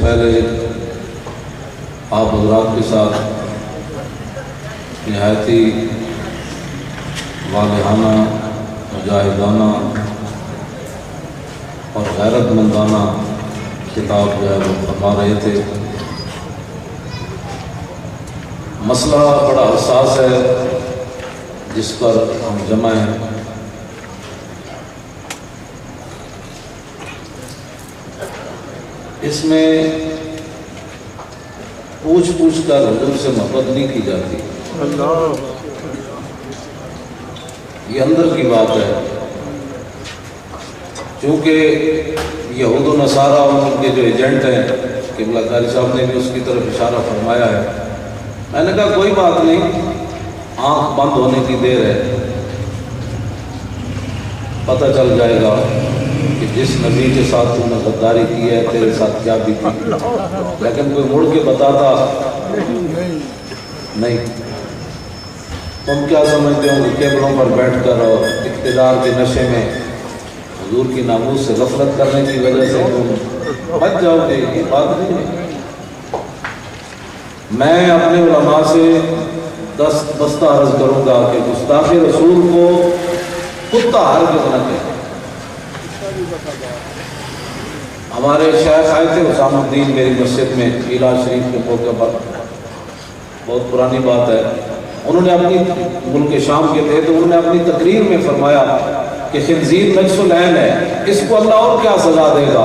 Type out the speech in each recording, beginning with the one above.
پہلے آپ حضرات کے ساتھ نہایتی والہانہ، مجاہدانہ اور غیرت مندانہ خطاب جو ہے وہ فرما رہے تھے۔ مسئلہ بڑا حساس ہے جس پر ہم جمع ہیں۔ اس میں پوچھ کر حضور سے محبت نہیں کی جاتی، یہ اندر کی بات ہے۔ چونکہ یہود و نصارہ ان کے جو ایجنٹ ہیں، قبلہ قاری صاحب نے بھی اس کی طرف اشارہ فرمایا ہے۔ میں نے کہا کوئی بات نہیں، آنکھ بند ہونے کی دیر ہے، پتہ چل جائے گا کہ جس نبی کے ساتھ تم نے غداری کی ہے تیرے ساتھ کیا بھی تھی۔ لیکن کوئی مڑ کے بتاتا نہیں۔ تم کیا سمجھتے ہو کہ قبلوں پر بیٹھ کر اور اقتدار کے نشے میں حضور کی ناموس سے غفلت کرنے کی وجہ سے تم بچ جاؤ گے؟ یہ بات نہیں ہے۔ میں اپنے علماء سے دستہ عرض کروں گا کہ گستاخ رسول کو کتا ہرگز نہ کہیں۔ ہمارے شیخ آئے تھے حسام الدین میری مسجد میں میلاد شریف کے موقع پر، بہت پرانی بات ہے۔ انہوں نے اپنی ملک شام کے تھے تو انہوں نے اپنی تقریر میں فرمایا کہ خنزیر نجس العین ہے، اس کو اللہ اور کیا سزا دے گا؟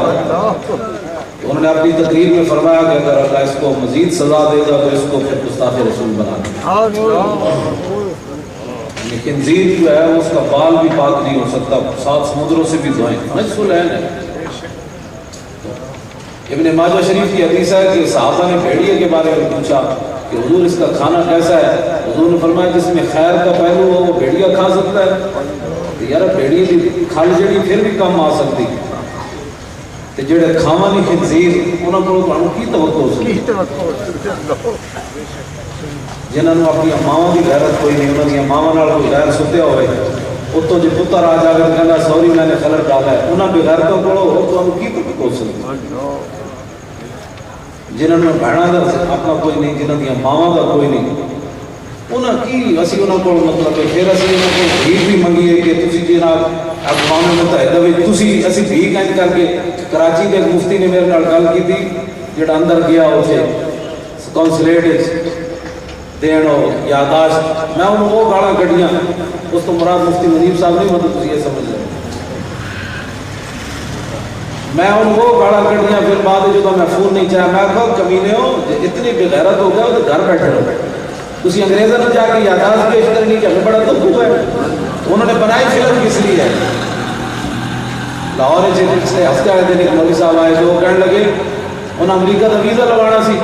انہوں نے اپنی تقریر میں فرمایا کہ اگر اللہ اس کو مزید سزا دے گا تو اس کو پھر گستاخ رسول بنا دے گا۔ خنزیر جو ہے اس کا بال بھی پاک نہیں ہو سکتا، 7 سمندروں سے بھی دھوئیں، نجس العین ہے۔ ابن ماجہ شریف کی حدیث ہے کہ صحابہ نے بھیڑیے کے بارے میں پوچھا کہ حضور اس کا کھانا کیسا ہے؟ حضور نے فرمایا جس میں خیر کا پہلو ہو وہ بھیڑیا کھا سکتا ہے۔ یار بھیڑیے کی کھال جڑی پھر بھی کم آ سکتی، تے جڑے کھاواں نہیں خنزیر انہاں کولوں تانوں کی توقع ہو سکتی؟ جنہاں نوں اپنی ماواں دی غیرت کوئی نہیں، انہاں دی ماواں نال کوئی غیر ستیا ہوئے، اتوں جے پتر آ جاوے تے کہندا سوری میں نے خلل ڈالا ہے، انہاں بے غیرتوں کولوں ہو تانوں کی توقع ہو سکتی؟ جنہاں نوں بہناں دا اپنا کوئی نہیں، جنہاں دی ماواں دا کوئی نہیں، انہاں کی اسی انہاں کو مطلب ہے پھر اسی انہاں کو بھیک بھی منگیے کہ تسی جناب اقوام متحدہ وچ تسی اسی بھیک انج کر کے۔ کراچی دے مفتی نے میرے نال گل کی تھی، جڑا اندر گیا اوتھے کونسلیٹ وچ دین یاداشت، میں انہوں وہ گالاں کڈیاں، اس تو مراد مفتی منیب صاحب نہیں، مطلب تسی یہ سمجھ لیں، میں انہوں وہ گالاں کڈیاں۔ پھر بعد جو میں فون نہیں چاہا، میں کہا کمینے ہو اتنی بے غیرت ہو گیا تو گھر بیٹھے رہو، تسی انگریزوں نے جا کے یاداشت پیش کرنی کہ ہمیں بڑا دکھ ہوا ہے۔ انہوں نے بنائی فلم کس لیے ہے؟ لاہور سے ہفتے والے دن ایک مولوی صاحب آئے تو وہ کہنے لگے، انہیں امریکہ کا ویزا لگانا سی،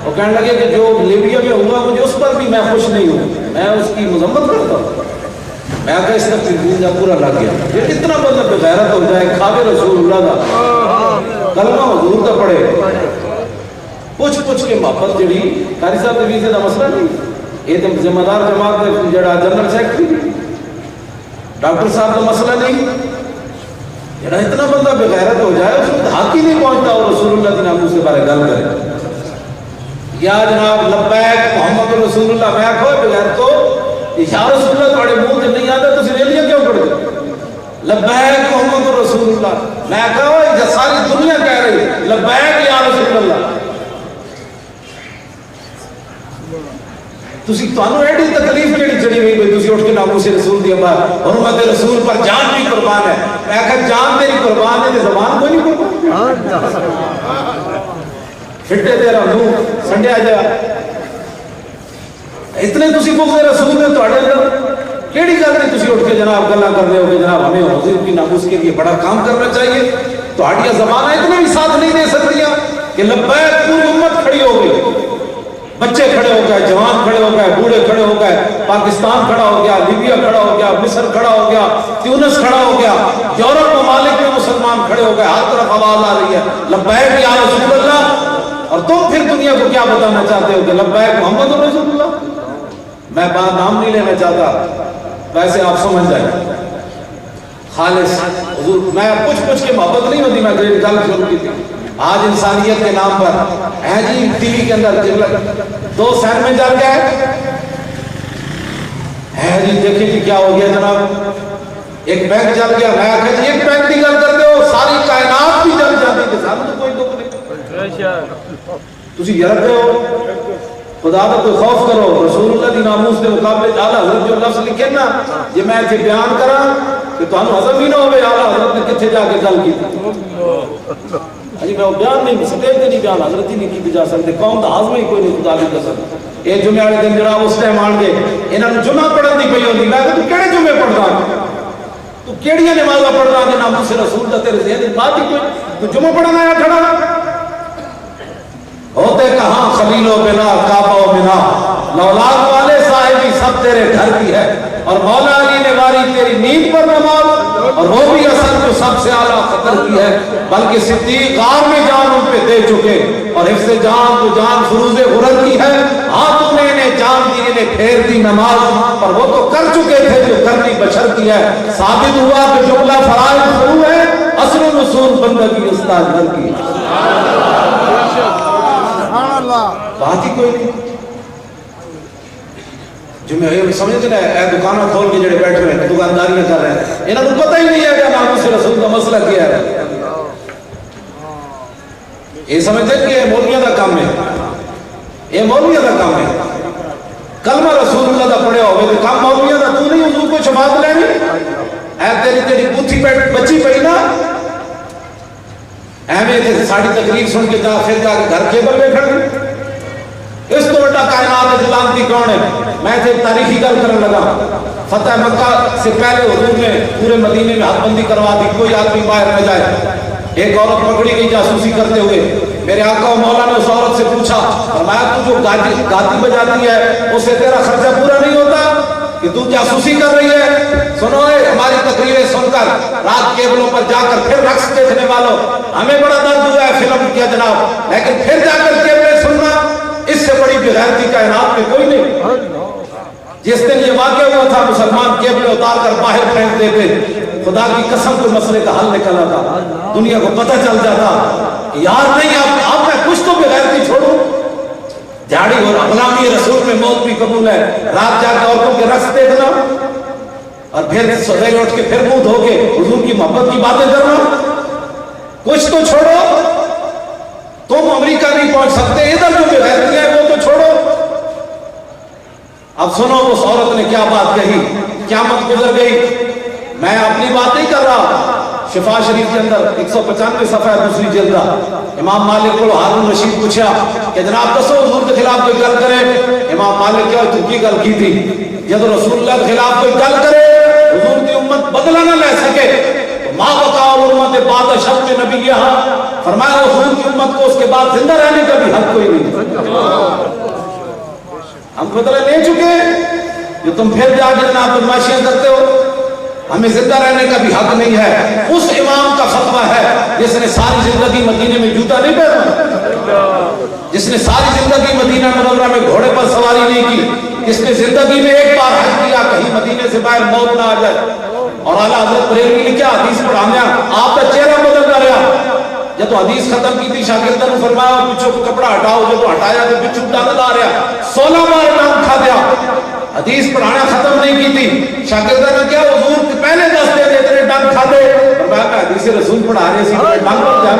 وہ کہنے لگے کہ جو لیبیا میں ہوا مجھے اس پر بھی میں خوش نہیں ہوں، میں اس کی مذمت کرتا ہوں۔ میں کہا اس طرح ویزا پورا لگ گیا۔ یہ کتنا مطلب غیرت ہو جائے، کھاوے رسول اللہ کا کلمہ حضور کا پڑھے، پوچھ کے محبت جڑی قاری صاحب کے ویزے کا مسئلہ نہیں، یہ تو ذمہ دار جماعت ہے جڑا جنرل سیکرٹری ڈاکٹر صاحب کا مسئلہ نہیں۔ جڑا اتنا بندہ بے غیرت ہو جائے اس کو حق ہی نہیں پہنچتا اور رسول اللہ کے ناموس کے بارے گل کرے۔ یا جناب لبیک محمد رسول اللہ، میں کہو بے غیرت تو یا رسول اللہ تھوڑے منہ تے نہیں آتا تو ریلیاں کیوں پڑھ دے؟ لبیک محمد رسول اللہ، میں کہو یہ ساری دنیا کہہ رہی لبیک یا رسول اللہ۔ تسی تانوں ایڈی تکلیف کیڑی چڑی ہوئی بھئی تسی اٹھ کے ناموس رسول دی امبار حرمت رسول پر جان بھی قربان ہے۔ میں کہا جان تیری قربان ہے تے زبان کوئی نہیں قربان، پھٹے تیرا منہ سنڈیا جا۔ اتنے تسی بغض رسول میں تواڈے اندر کیڑی گل نہیں تسی اٹھ کے جناب گلاں کر رہے ہو کہ جناب ہمیں حضور کی ناموس کے لیے بڑا کام کرنا چاہیے؟ تواڈیاں زباناں اتنے بھی ساتھ نہیں دے سکتیاں کہ لبیک پوری امت کھڑی ہو گئی، بچے کھڑے ہو گئے، جوان کھڑے ہو گئے، بوڑھے کھڑے ہو گئے، پاکستان کھڑا ہو گیا، لیبیا کھڑا ہو گیا، مصر کھڑا ہو گیا، تیونس کھڑا ہو گیا، یورپ ممالک میں مسلمان کھڑے ہو گئے، ہر طرف آواز آ رہی ہے لبیک یا رسول اللہ۔ اور تم پھر دنیا کو کیا بتانا چاہتے ہو کہ لبیک محمد رسول اللہ؟ میں بات نام نہیں لینا چاہتا، ویسے آپ سمجھ جائیں خالص حضور۔ میں پوچھ کے محبت نہیں ہوتی، میں گل شروع کی تھی آج انسانیت کے نام پر ہے جی ٹی وی کے اندر 2 سین میں جل گئے ہے جی، دیکھیں جی کیا ہو گیا جناب، ایک بینک جل گیا، میں آخر جی ایک بینک کی گل کرتے ہو، ساری کائنات بھی جل جاتی کہ سانو تو کوئی دکھ نہیں، تسی یارتے ہو خدا کا کوئی خوف کرو، رسول اللہ دی ناموس کے مقابلے اعلیٰ حضرت جو لفظ لکھے نا جی میں ایسے بیان کرا کہ تمہیں ہضم ہی نہ ہوئے اعلیٰ حضرت نے کتنے جا کے گل کی جی میں وہ بیان نہیں سٹیج تے نہیں بیان حضرت ہی نہیں کی جا سکتے، قوم کا ہاضمہ ہی کوئی نہیں خدا کی قسم۔ یہ جمعے والے دن جناب اس ٹائم آن گئے انہوں نے جمعہ پڑھن دی پئی ہوندی، میں کہ تو کہڑے جمعے پڑھدا تو کیڑیاں نمازاں پڑھدا کہ ناموس رسول دا تیرے ذہن وچ بات ہی کوئی، تو جمعہ پڑھنا آیا کھڑا ہوتے کہاں خلیل و بنا کعبہ و بنا، لولاد والے صاحبی سب تیرے گھر کی ہے، اور مولا علی نے واری تیری نیند پر نماز، اور وہ بھی اصل جو سب سے اعلیٰ خطر کی ہے، بلکہ صدیق غار میں جان ان پہ دے چکے، اور حفظ جان تو جان فروز غرر کی ہے، ہاں تم نے انہیں جان دی انہیں پھیر دی نماز، پر وہ تو کر چکے تھے جو کرنی بشر کی ہے، ثابت ہوا کہ جملہ فرائض شروع ہے، اصل و نصول بندگی استاد گھر کی ہے، بات ہی کوئی نہیں۔ جو میں سمجھتے نا اے دکانہ کھول کے جڑے بیٹھے ہیں دکانداریاں کر رہے ہیں، انہوں کو پتہ ہی نہیں ہے کہ ناموس رسول کا مسئلہ کیا ہے، یہ سمجھتے کہ یہ مولویوں کا کام ہے، یہ مولویوں کا کام ہے، کلمہ رسول اللہ کا پڑھے ہوئے تو کام مولویوں کا، تو نہیں حضور کو شفاعت لینی، اے تیری بوتھی بچی پئی نا، اہمیں ساڑھی تقریر سن کے جا پھر جا کے گھر کیبل میں کھڑ گئے، اس تو بڑا کائنات جلانتی کون ہے؟ میں تھے تاریخی گل کرنے لگا، فتح مکہ سے پہلے حضور نے پورے مدینے میں حد بندی کروا دی، کوئی آدمی باہر نہ جائے، ایک عورت پکڑی گئی جاسوسی کرتے ہوئے، میرے آقا و مولا نے اس عورت سے پوچھا، فرمایا تو جو گاتی بجاتی ہے اس سے تیرا خرچہ پورا نہیں ہوتا کہ تو جاسوسی کر رہی ہے؟ سنو ہماری تقریریں سن کر رات کیبلوں پر جا کر پھر رقص دیکھنے والوں، ہمیں بڑا درد ہوا ہے فلم کیا جناب، لیکن پھر جا کر کیبلیں سننا اس سے بڑی بغیرتی کائنات میں کوئی نہیں۔ جس دن یہ واقعہ ہوا تھا مسلمان کیبلیں اتار کر باہر پھینک دیتے، خدا کی قسم کو مسئلے کا حل نکلا تھا، دنیا کو پتہ چل جاتا کہ یار نہیں آپ میں کچھ تو بغیرتی چھوڑو، جھاڑی اور غلامی رسول میں موت بھی قبول ہے، رات جا کے عورتوں کے رقص دیکھنا اور پھر سویرے اٹھ کے پھر منہ دھو کے حضور کی محبت کی باتیں کرنا، کچھ تو چھوڑو، تم امریکہ نہیں پہنچ سکتے، ادھر جو بغیرتی ہے وہ تو چھوڑو۔ اب سنو اس عورت نے کیا بات کہی، قیامت گزر گئی، میں اپنی بات نہیں کر رہا، شفا شریف کے اندر 195 صفحہ دوسری جلد، امام مالک کو ہارون رشید پوچھا کہ جناب دسو حضور کے خلاف کوئی گل کرے، امام مالک کیا تو کی گل کی تھی، جب رسول اللہ کے خلاف کوئی گل کرے حضور کی امت بدلہ نہ لے سکے، ماں بقا امت بعد شرط نبی یہاں، فرمایا حضور کی امت کو اس کے بعد زندہ رہنے کا بھی حق کوئی نہیں، ہم بدلہ لے چکے، جو تم پھر جا کے جناب بدماشیاں کرتے ہو، ہمیں زندہ رہنے کا بھی حق نہیں ہے۔ اس امام کا فتویٰ ہے جس نے ساری زندگی مدینے میں جوتا نہیں پہنا، جس نے ساری زندگی مدینہ منورہ میں گھوڑے پر سواری نہیں کی، جس نے زندگی میں ایک بار حج کیا کہیں مدینے سے باہر موت نہ آ جائے، اور اعلیٰ حضرت بریلوی نے کیا حدیث پڑھانے آپ کا چہرہ بدلتا رہا، جب تو حدیث ختم کی تھی شاگردہ نے فرمایا پیچھو کپڑا ہٹاؤ، جب تو ہٹایا تو پیچھو ڈنگ آ رہا، 16 بار ڈنگ کھا دیا، حدیث پڑھانا ختم نہیں کی تھی، شاگردہ نے کیا حضور کے پہلے دستے تھے اتنے ڈنگ کھا دے، فرمایا کہ حدیث رسول پڑھا رہے سی ڈنگ پر جان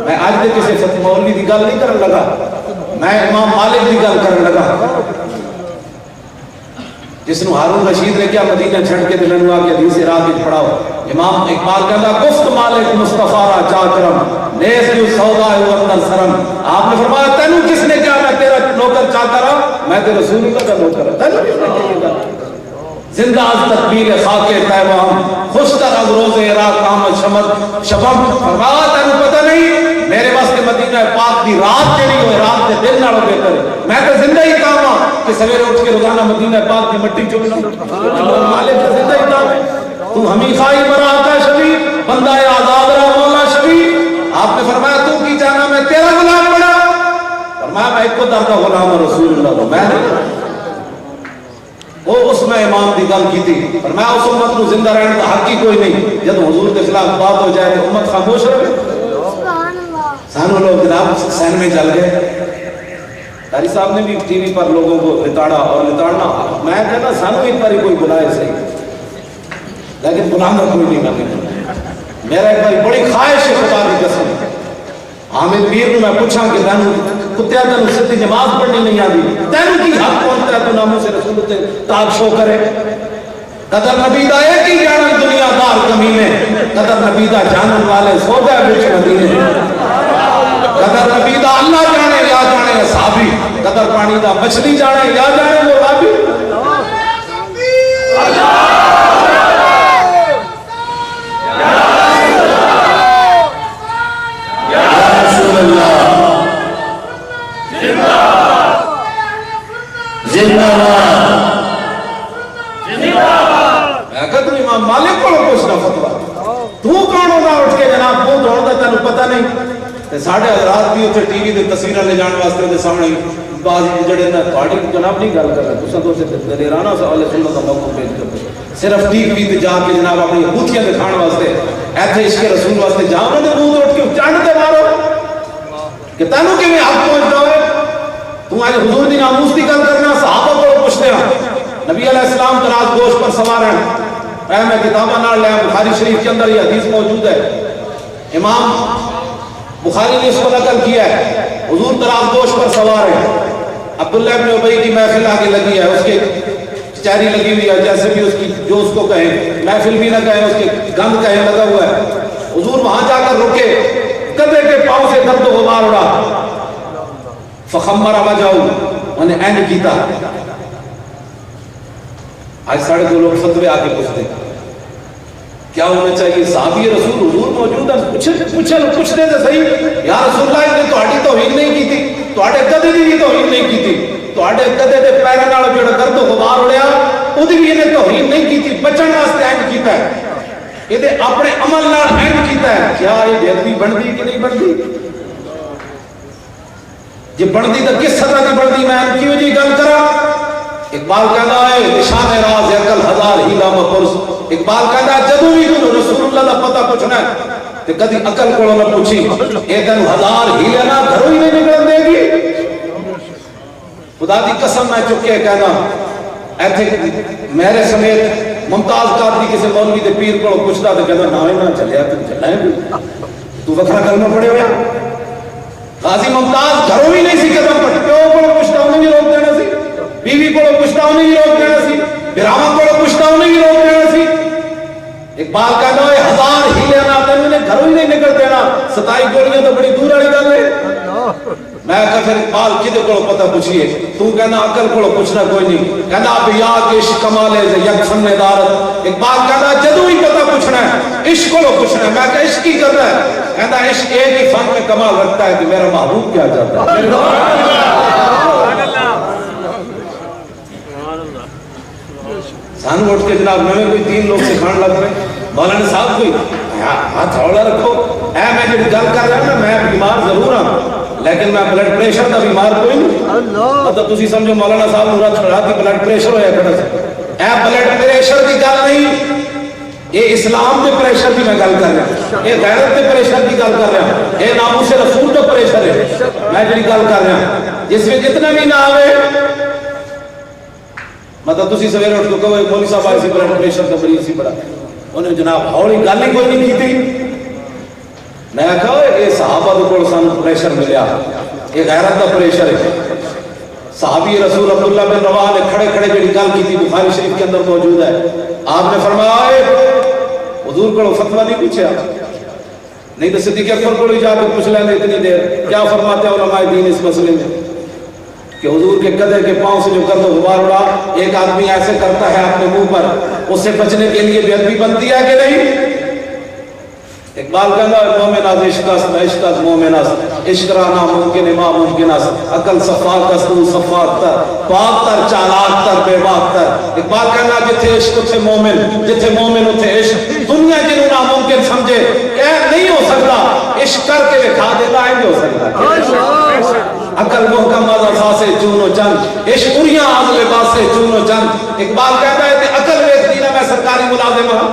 میں آج دے کسی فتح مولوی دی گل نہیں کرنے لگا، میں امام مالک دی گل کرنے لگا، جس نے ہارون رشید نے کیا مدینہ چھڑ کے دلن ہوا کہ حدیث راہ وچ پڑھاؤ، امام اقبال کہتا گفت مالک مصطفیٰ را چاکرم نیز جو سودا ہے اندر سرم، آپ نے فرمایا تینوں کس نے کیا میں تیرا نوکر چاکرم، میں تیرے رسول اللہ کا نوکر ہوں، تینوں کس نے کیا زندہ از تکبیر خاک پیغام خوش کر از روز عراق قامت شمد شبم، فرمایا تینوں پتہ نہیں میرے واسطے مدینہ پاک دی رات تیری ہوئے رات دے دن نالوں بہتر ہے، میں تو زندہ ہی کام ہوں کہ سویرے اٹھ کے روزانہ مدینہ پاک دی مٹی چکنا، مالک کا زندہ ہی کام ہے، تو ہمیں خواہی برا آقا شبی بندہ آزاد رہا مولا شبی، آپ نے فرمایا تو کی جانا میں تیرا غلام بنا، فرمایا میں ایک کو در کا غلام رسول اللہ کو میں نہیں، وہ اس میں امام کی گل کی تھی پر میں اس امت کو زندہ رہنے کا حق ہی کوئی نہیں. جب حضور کے خلاف بات ہو جائے تو امت خاموش رہے. سانو لوگ جناب سین میں چل گئے. قاری صاحب نے بھی ٹی وی پر لوگوں کو لتاڑا اور لتاڑنا میں کہتا سانو ایک بار کوئی بلائے صحیح لیکن بلانا کوئی نہیں کرنے. میرا ایک بار بڑی خواہش ہے خدا کی قسم حامد پیر کو میں پوچھا کہ تینوں کتیا تینوں سدھی نماز پڑھنی نہیں آتی تینوں کی حق پہنچتا ہے تو ناموں سے رسول تے تاج شو کرے. قدر نبی دا ایک ہی جانا دنیا دار کمینے قدر نبی دا جانن والے سو گئے بچ مدینے. قدر نبی دا اللہ جانے یا جانے صحابی قدر پانی دا مچھلی جانے یا جانے وہ رابی. مالک کو پوچھنا فتوا تو کون ہوگا اٹھ کے جناب تو دوڑتا تینوں پتہ نہیں. ساڑھے حضرات بھی اتنے ٹی وی دے تصویریں لے جان واسطے دے سامنے بعض جڑے نا تھوڑی جناب نہیں گل کر رہے تساں تو دلیرانہ سوال سنت کا موقع پیش کرتے صرف ٹی وی تے جا کے جناب اپنی بوتیاں دکھان واسطے ایتھے عشق رسول واسطے جا انہاں دے منہ اٹھ کے چنڈ تے مارو کہ تینوں کیویں حق پہنچدا ہوئے. تو اج حضور دی ناموس دی گل کرنا صحابہ کو پوچھتے ہیں. نبی علیہ السلام تراز گوشت پر سوار ہیں. میں کتابہ نال لیا بخاری شریف کے اندر یہ حدیث موجود ہے. امام بخاری نے اس کو نقل کیا ہے. حضور تراز گوشت پر سوار ہے. عبداللہ ابن ابی کی محفل آگے لگی ہے اس کے چہری لگی ہوئی ہے جیسے بھی اس کی جو اس کو کہیں محفل بھی نہ کہیں اس کے گند کہیں لگا ہوا ہے. حضور وہاں جا کر رکے کدے کے پاؤں سے درد و غبار اڑا فخمر وجہو انہیں اینڈ کیتا. آج ساڑھے دو لوگ فتوے آگے پوچھتے ہیں کیا ہونا چاہیے. صحابی رسول حضور موجود ہیں پوچھتے تھے صحیح یا رسول اللہ نے تہاڈی توہین نہیں کی تھی تہاڈے کدے دی بھی توہین نہیں کی تھی تہاڈے کدے دے پیراں نال جڑا درد و غبار اڑیا اودی بھی انہیں توہین نہیں کی تھی بچن واسطے اینڈ کیتا ہے. یہ اپنے عمل نال اینڈ کیتا ہے. کیا یہ بے ادبی بنتی کہ نہیں بنتی؟ جی بنتی تو کس طرح کی بنتی میں کیوں جی گل کرا. اقبال کہنا ہے نشان راز عقل ہزار ہیلا مپرس. اقبال کہنا ہے جدوں بھی تو رسول اللہ کا پتہ پوچھنا ہے تے کدی عقل کو نہ پوچھی اے تینوں ہزار ہیلے نہ گھروں ہی نہیں نکل دے گی. خدا دی قسم میں چکے کہنا ایتھے میرے سمیت ممتاز قادری کسی مولوی دے پیر کو پوچھتا تے کہنا نہ چلیا تو چلنا ہے تو وکھرا کرنا پڑے ہویا. غازی ممتاز گھروں ہی نہیں سی قدم پٹ پیو کو پوچھتا انہیں بھی روک دینا سی بیوی کو پوچھتا انہیں بھی روک دینا سی براہمہ کو پوچھتا انہیں بھی روک دینا سی. اقبال کہنا ہے ہزار ہیلے نہ تینوں نے گھروں ہی نہیں نکل دینا 27 گولیاں تو بڑی دور والی گل ہے. میں کہا پھر اقبال کدے کو پتہ پوچھیے تو کہنا عقل کو پوچھنا کوئی نہیں. کہنا بیا کے عشق کمال ہے یک فن دارت. اقبال کہنا جدوں ہی پتہ پوچھنا ہے عشق کو پوچھنا ہے. میں کہا عشق کی کر رہا ہے. کہنا عشق ایک ہی فن میں کمال رکھتا ہے کہ میرا محبوب کیا چاہتا ہے. سانو اٹھ کے جناب نویں کوئی 3 لوگ سکھان لگ رہے مولانا صاحب کوئی ہاتھ ہولا رکھو اے میں جو گل کر رہا ہوں میں بیمار ضرور ہوں لیکن میں بلڈ پریشر کا بیمار کوئی نہیں. مطلب تسی سمجھو مولانا صاحب نورا چھڑا دی بلڈ پریشر ہویا کرتا سے اے بلڈ پریشر کی گل نہیں یہ اسلام کے پریشر کی میں گل کر رہا ہوں. یہ غیرت کے پریشر کی گل کر رہا ہوں. یہ ناموس رسول کا پریشر ہے میں جڑی گل کر رہا ہوں. جس میں جتنا بھی نہ آوے مطلب تسی سویرے اٹھ کے کہو مولوی صاحب آئے سی بلڈ پریشر کا مریض سی بڑا انہیں جناب ہولی گل ہی کوئی نہیں کی تھی. میں کہا یہ صحابہ کو سانو پریشر ملیا یہ غیرت کا پریشر ہے. صحابی رسول عبداللہ بن رواحہ نے کھڑے کھڑے جڑی گل کی تھی بخاری شریف کے اندر موجود ہے. آپ نے فرمایا حضور کو فتویٰ نہیں پوچھا نہیں تو صدیق اکبر کو جا کے پوچھ لیں اتنی دیر کیا فرماتے ہیں علماء دین اس مسئلے میں کہ حضور کے قدر کے پاؤں سے جو گرد و غبار اڑا ایک آدمی ایسے کرتا ہے اپنے منہ پر اس سے بچنے کے لیے بے ادبی بنتی ہے کہ نہیں. اقبال کہنا ہے مومن از عشق است عشق از مومن است عشق را ناممکن ما ممکن است عقل صفاک است تو صفاک تر پاک تر چالاک تر بے باک تر. اقبال کہنا جتھے عشق اتھے مومن جتھے مومن اتھے عشق. دنیا جنہوں ناممکن سمجھے کہ نہیں ہو سکتا عشق کر کے دکھا دیتا ہے نہیں ہو سکتا. عقل محکم از اساسے چون و چند عشق اریاں از لباسے چون و چند اقبال کہتا ہے کہ عقل ویکھدی نہ میں سرکاری ملازم ہاں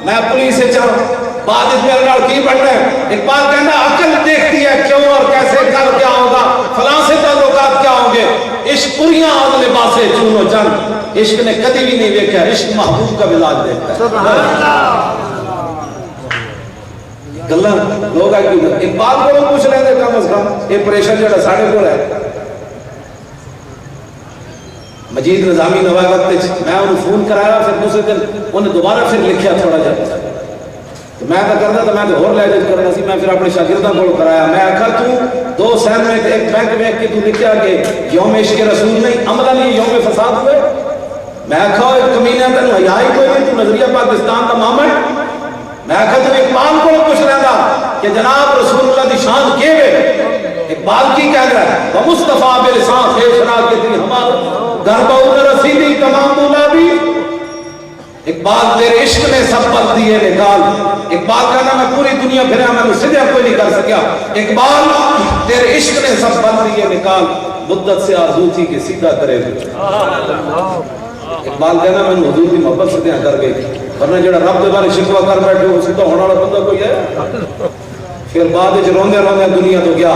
میں پولیس سے چاہوں بعد اس میرے نال کی بننا ہے اقبال کہنا عقل دیکھتی ہے کیوں اور کیسے کل کیا ہوگا فلاں سے تعلقات کیا ہوں گے عشق اریاں از لباسے چون و چند عشق نے کبھی بھی نہیں دیکھا عشق محبوب کا مزاج دیکھتا ہے گلا لوگ اقبال کو پوچھ رہے تھے کم از کم یہ پریشر جڑا ساڑھے کو ہے مجید نظامی نوائے وقت میں انہوں فون کرایا پھر دوسرے دن انہیں دوبارہ پھر لکھیا تھوڑا جا تو میں تو کرنا تو میں تو اور لہجے کرنا سی میں پھر اپنے شاگردوں کو کرایا میں آخا تو 2 سین میں ایک بینک میں کہ تو لکھیا کہ یوم عشق رسول نہیں عملہ نہیں یوم فساد ہوئے میں آخا ایک کمینہ تنو حیائی کوئی نہیں تو نظریہ پاکستان کا ماما ہے میں آخا تو اقبال کو پوچھ رہا تھا کہ جناب رسول اللہ دی شان کیے ہوئے اقبال کی کہہ رہا ہے ومصطفیٰ بلسان خیشنا کے دی ہمار گربہ رسیدی تمام مولا بھی اقبال تیرے عشق نے سب پل دیئے نکال اقبال کہنا میں پوری دنیا پھریا میں نے صدیہ کوئی نہیں کر سکیا اقبال تیرے عشق نے سب پل دیئے نکال مدت سے آرزو تھی کہ سیدھا کرے اقبال کہنا میں نے حضور کی محبت سے دیاں کر گئی ورنہ جڑا رب دے بارے شکوہ کر بیٹھے ہو سیدھا ہونا والا بندہ کوئی ہے پھر بعد جو روندے روندے دنیا تو گیا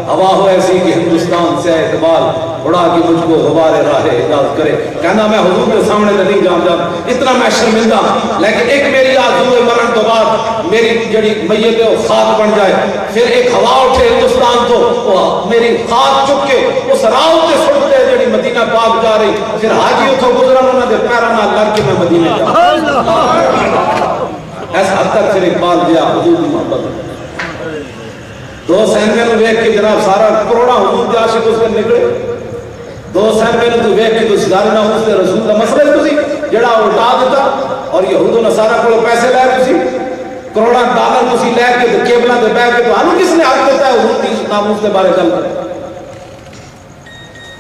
ہوا ہو ایسی کہ ہندوستان سے اقبال اڑا کہ مجھ کو غبار راہ اجازت کرے کہنا میں حضور کے سامنے نہیں جان جا اتنا میں شرمندہ لیکن ایک میری آرزو مرن تو بعد میری جڑی میت ہے خاک بن جائے پھر ایک ہوا اٹھے ہندوستان تو میری خاک چک کے اس راہ سے سڑتے جڑی مدینہ پاک جا رہی پھر حاجی اتھو گزرا انہوں نے پیرا نہ لگ کے میں مدینہ جا ایسا حد تک پھر اقبال دیا حضور کی محبت 2 سین میں ویک کے جناب سارا کروڑا حضور کے عاشق اس میں نکلے 2 سین میں تو ویک کے تو سدارے نہ اس نے رسول کا مسئلہ تسی جڑا اٹھا دیتا اور یہود و نصارہ کو پیسے لائے تسی کروڑا ڈالر تسی لے کے تو کیبلہ دے بیٹھ کے تو ہم کس نے حق دیتا ہے حضور کی ناموس کے بارے گل کریں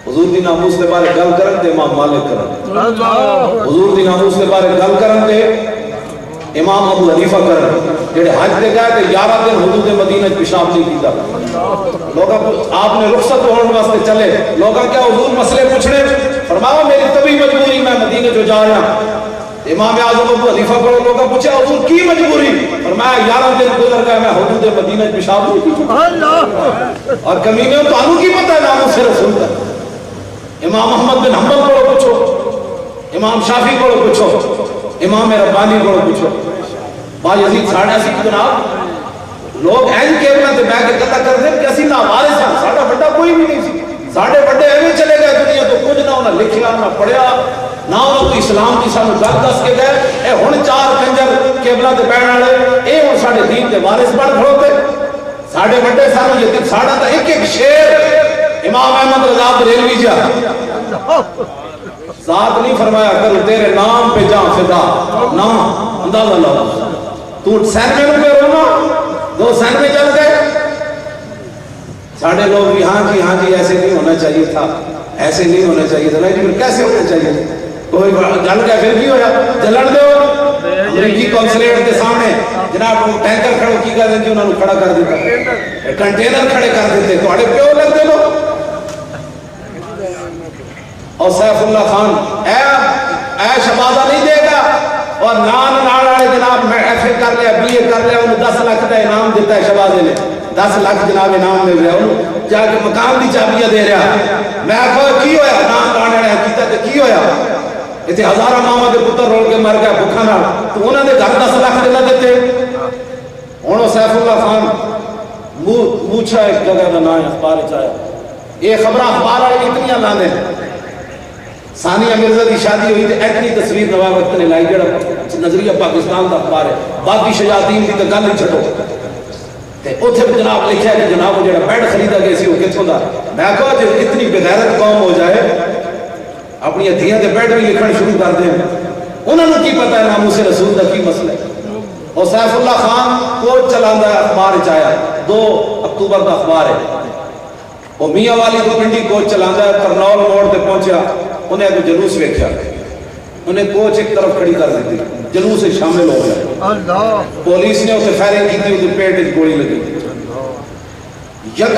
حضور کی ناموس کے بارے گل کرن تے امام مالک کرن حضور کی ناموس کے بارے گل کرن تے امام ابو حنیفہ کرن جڑے حج دے گئے تے 11 دن حدود مدینہ پیشاب نہیں کیتا لوگ آپ نے رخصت ہونے واسطے چلے لوگ کیا حضور مسئلے پوچھنے فرمایا میری طبی مجبوری میں مدینہ جو جا رہا امام اعظم ابو حنیفہ کو لوگوں پوچھا حضور کی مجبوری فرمایا 11 دن گزر گئے میں حدود مدینہ پیشاب نہیں کیتا اور کمینوں تو انہوں کی پتہ ہے ناموں سے رسول کا امام احمد بن حنبل کو پوچھو امام شافعی کو پوچھو امام ربانی کو پوچھو با یزید ساڑھا سی جناب لوگ این کیبلہ تے بیٹھ کے قطع کر دیں کہ اسی نہ ہمارے ساتھ ساڑھا بڑا کوئی بھی نہیں سی ساڑھے بڑے ایویں چلے گئے دنیا تو کچھ نہ انہیں لکھیا نہ پڑھیا نہ انہوں تو اسلام کی سانو گل دس کے گئے اے ہن 4 کنجر کیبلہ تے بیٹھ والے اے ہن ساڈے دین دے وارث بن کھڑوتے ساڑھے بڑے سانو یہ ساڑھا تا ایک ایک شعر امام احمد رضا بریلوی جا ذات نہیں فرمایا کر تیرے نام پہ جان فدا نام اندازہ اللہ تو سین میں روپے رونا 2 سین میں چل گئے ساڑھے لوگ بھی ہاں جی ایسے نہیں ہونا چاہیے تھا ایسے نہیں ہونا چاہیے تھا نہیں پھر کیسے ہونا چاہیے کوئی جل گیا پھر بھی ہویا جلن دے ہو امریکی کونسلیٹ کے سامنے جناب ٹینکر کھڑو کی کر دیتے انہوں نے کھڑا کر دیتا کنٹینر کھڑے کر دیتے تو اڑے پیو لگ دے لو اور سیف اللہ خان اے شبازہ نہیں دے گا اور نان ناڑے جناب میں ایف اے کر لیا بی اے کر لیا انہوں 10 لاکھ کا انعام دیتا ہے شبازے نے 10 لاکھ جناب انعام دے رہا انہوں جا کے مقام دی چابیاں دے رہا میں کہا کی ہویا نان ناڑے کیتا تے کی ہویا اتنے ہزارہ ماما دے پتر رول کے مر گیا بھکھا نہ تو انہوں نے گھر 10 لاکھ دینا دیتے انہوں سیف اللہ خان موچھا ایک جگہ دا نام اخبار چاہیا یہ خبرہ اخبار آئے اتنی لانے ثانیہ مرزا دی شادی ہوئی تھی اتنی تصویر نواب وقت نے لائی جڑا نظریہ پاکستان دا اخبار ہے باقی شیاطین دی تو گل نہیں چھٹو تے اوتھے جناب لکھا ہے کہ جناب وہ جڑا بیڈ خریدا گیا سی وہ کتھوں دا میں کہا جے اتنی بغیرت قوم ہو جائے اپنی دھیاں دے بیڈ بھی لکھنا شروع کر دیں انہوں نے کی پتہ ہے ناموس رسول دا کی مسئلہ ہے اور سیف اللہ خان کوچ چلاندا ہے اخبار چایا 2 اکتوبر دا اخبار ہے وہ میاں والی تو پنڈی کوچ چلاندا ہے کرنول موڑ تے پہنچیا انہیں ایک جلوس ویکھیا انہیں کوچ ایک طرف کھڑی کر دیتی جلوس سے شامل ہو گیا پولیس نے اسے فائرنگ کی تھی اسے پیٹ ایک گولی لگی 1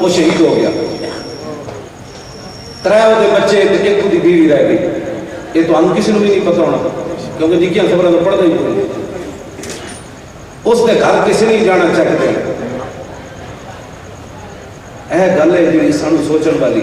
ਉਹ ਸ਼ਹੀਦ ਹੋ ਗਿਆ। 3 ਉਹਦੇ ਬੱਚੇ ਤੇ 1 ਉਹਦੀ ਬੀਵੀ ਰਹਿ ਗਈ। ਇਹ ਤੁਹਾਨੂੰ ਕਿਸੇ ਨੂੰ ਵੀ ਨਹੀਂ ਪਤਾ ਹੋਣਾ ਕਿਉਂਕਿ ਨਿੱਕੀਆਂ ਖਬਰਾਂ ਤਾਂ ਪੜ੍ਹਦਾ ਹੀ ਕੋਈ। ਉਸਦੇ ਘਰ ਕਿਸੇ ਨਹੀਂ ਜਾਣਾ ਚਾਹਤੇ। ਇਹ ਗੱਲ ਹੈ ਜਿਹੜੀ ਸਾਨੂੰ ਸੋਚਣ ਵਾਲੀ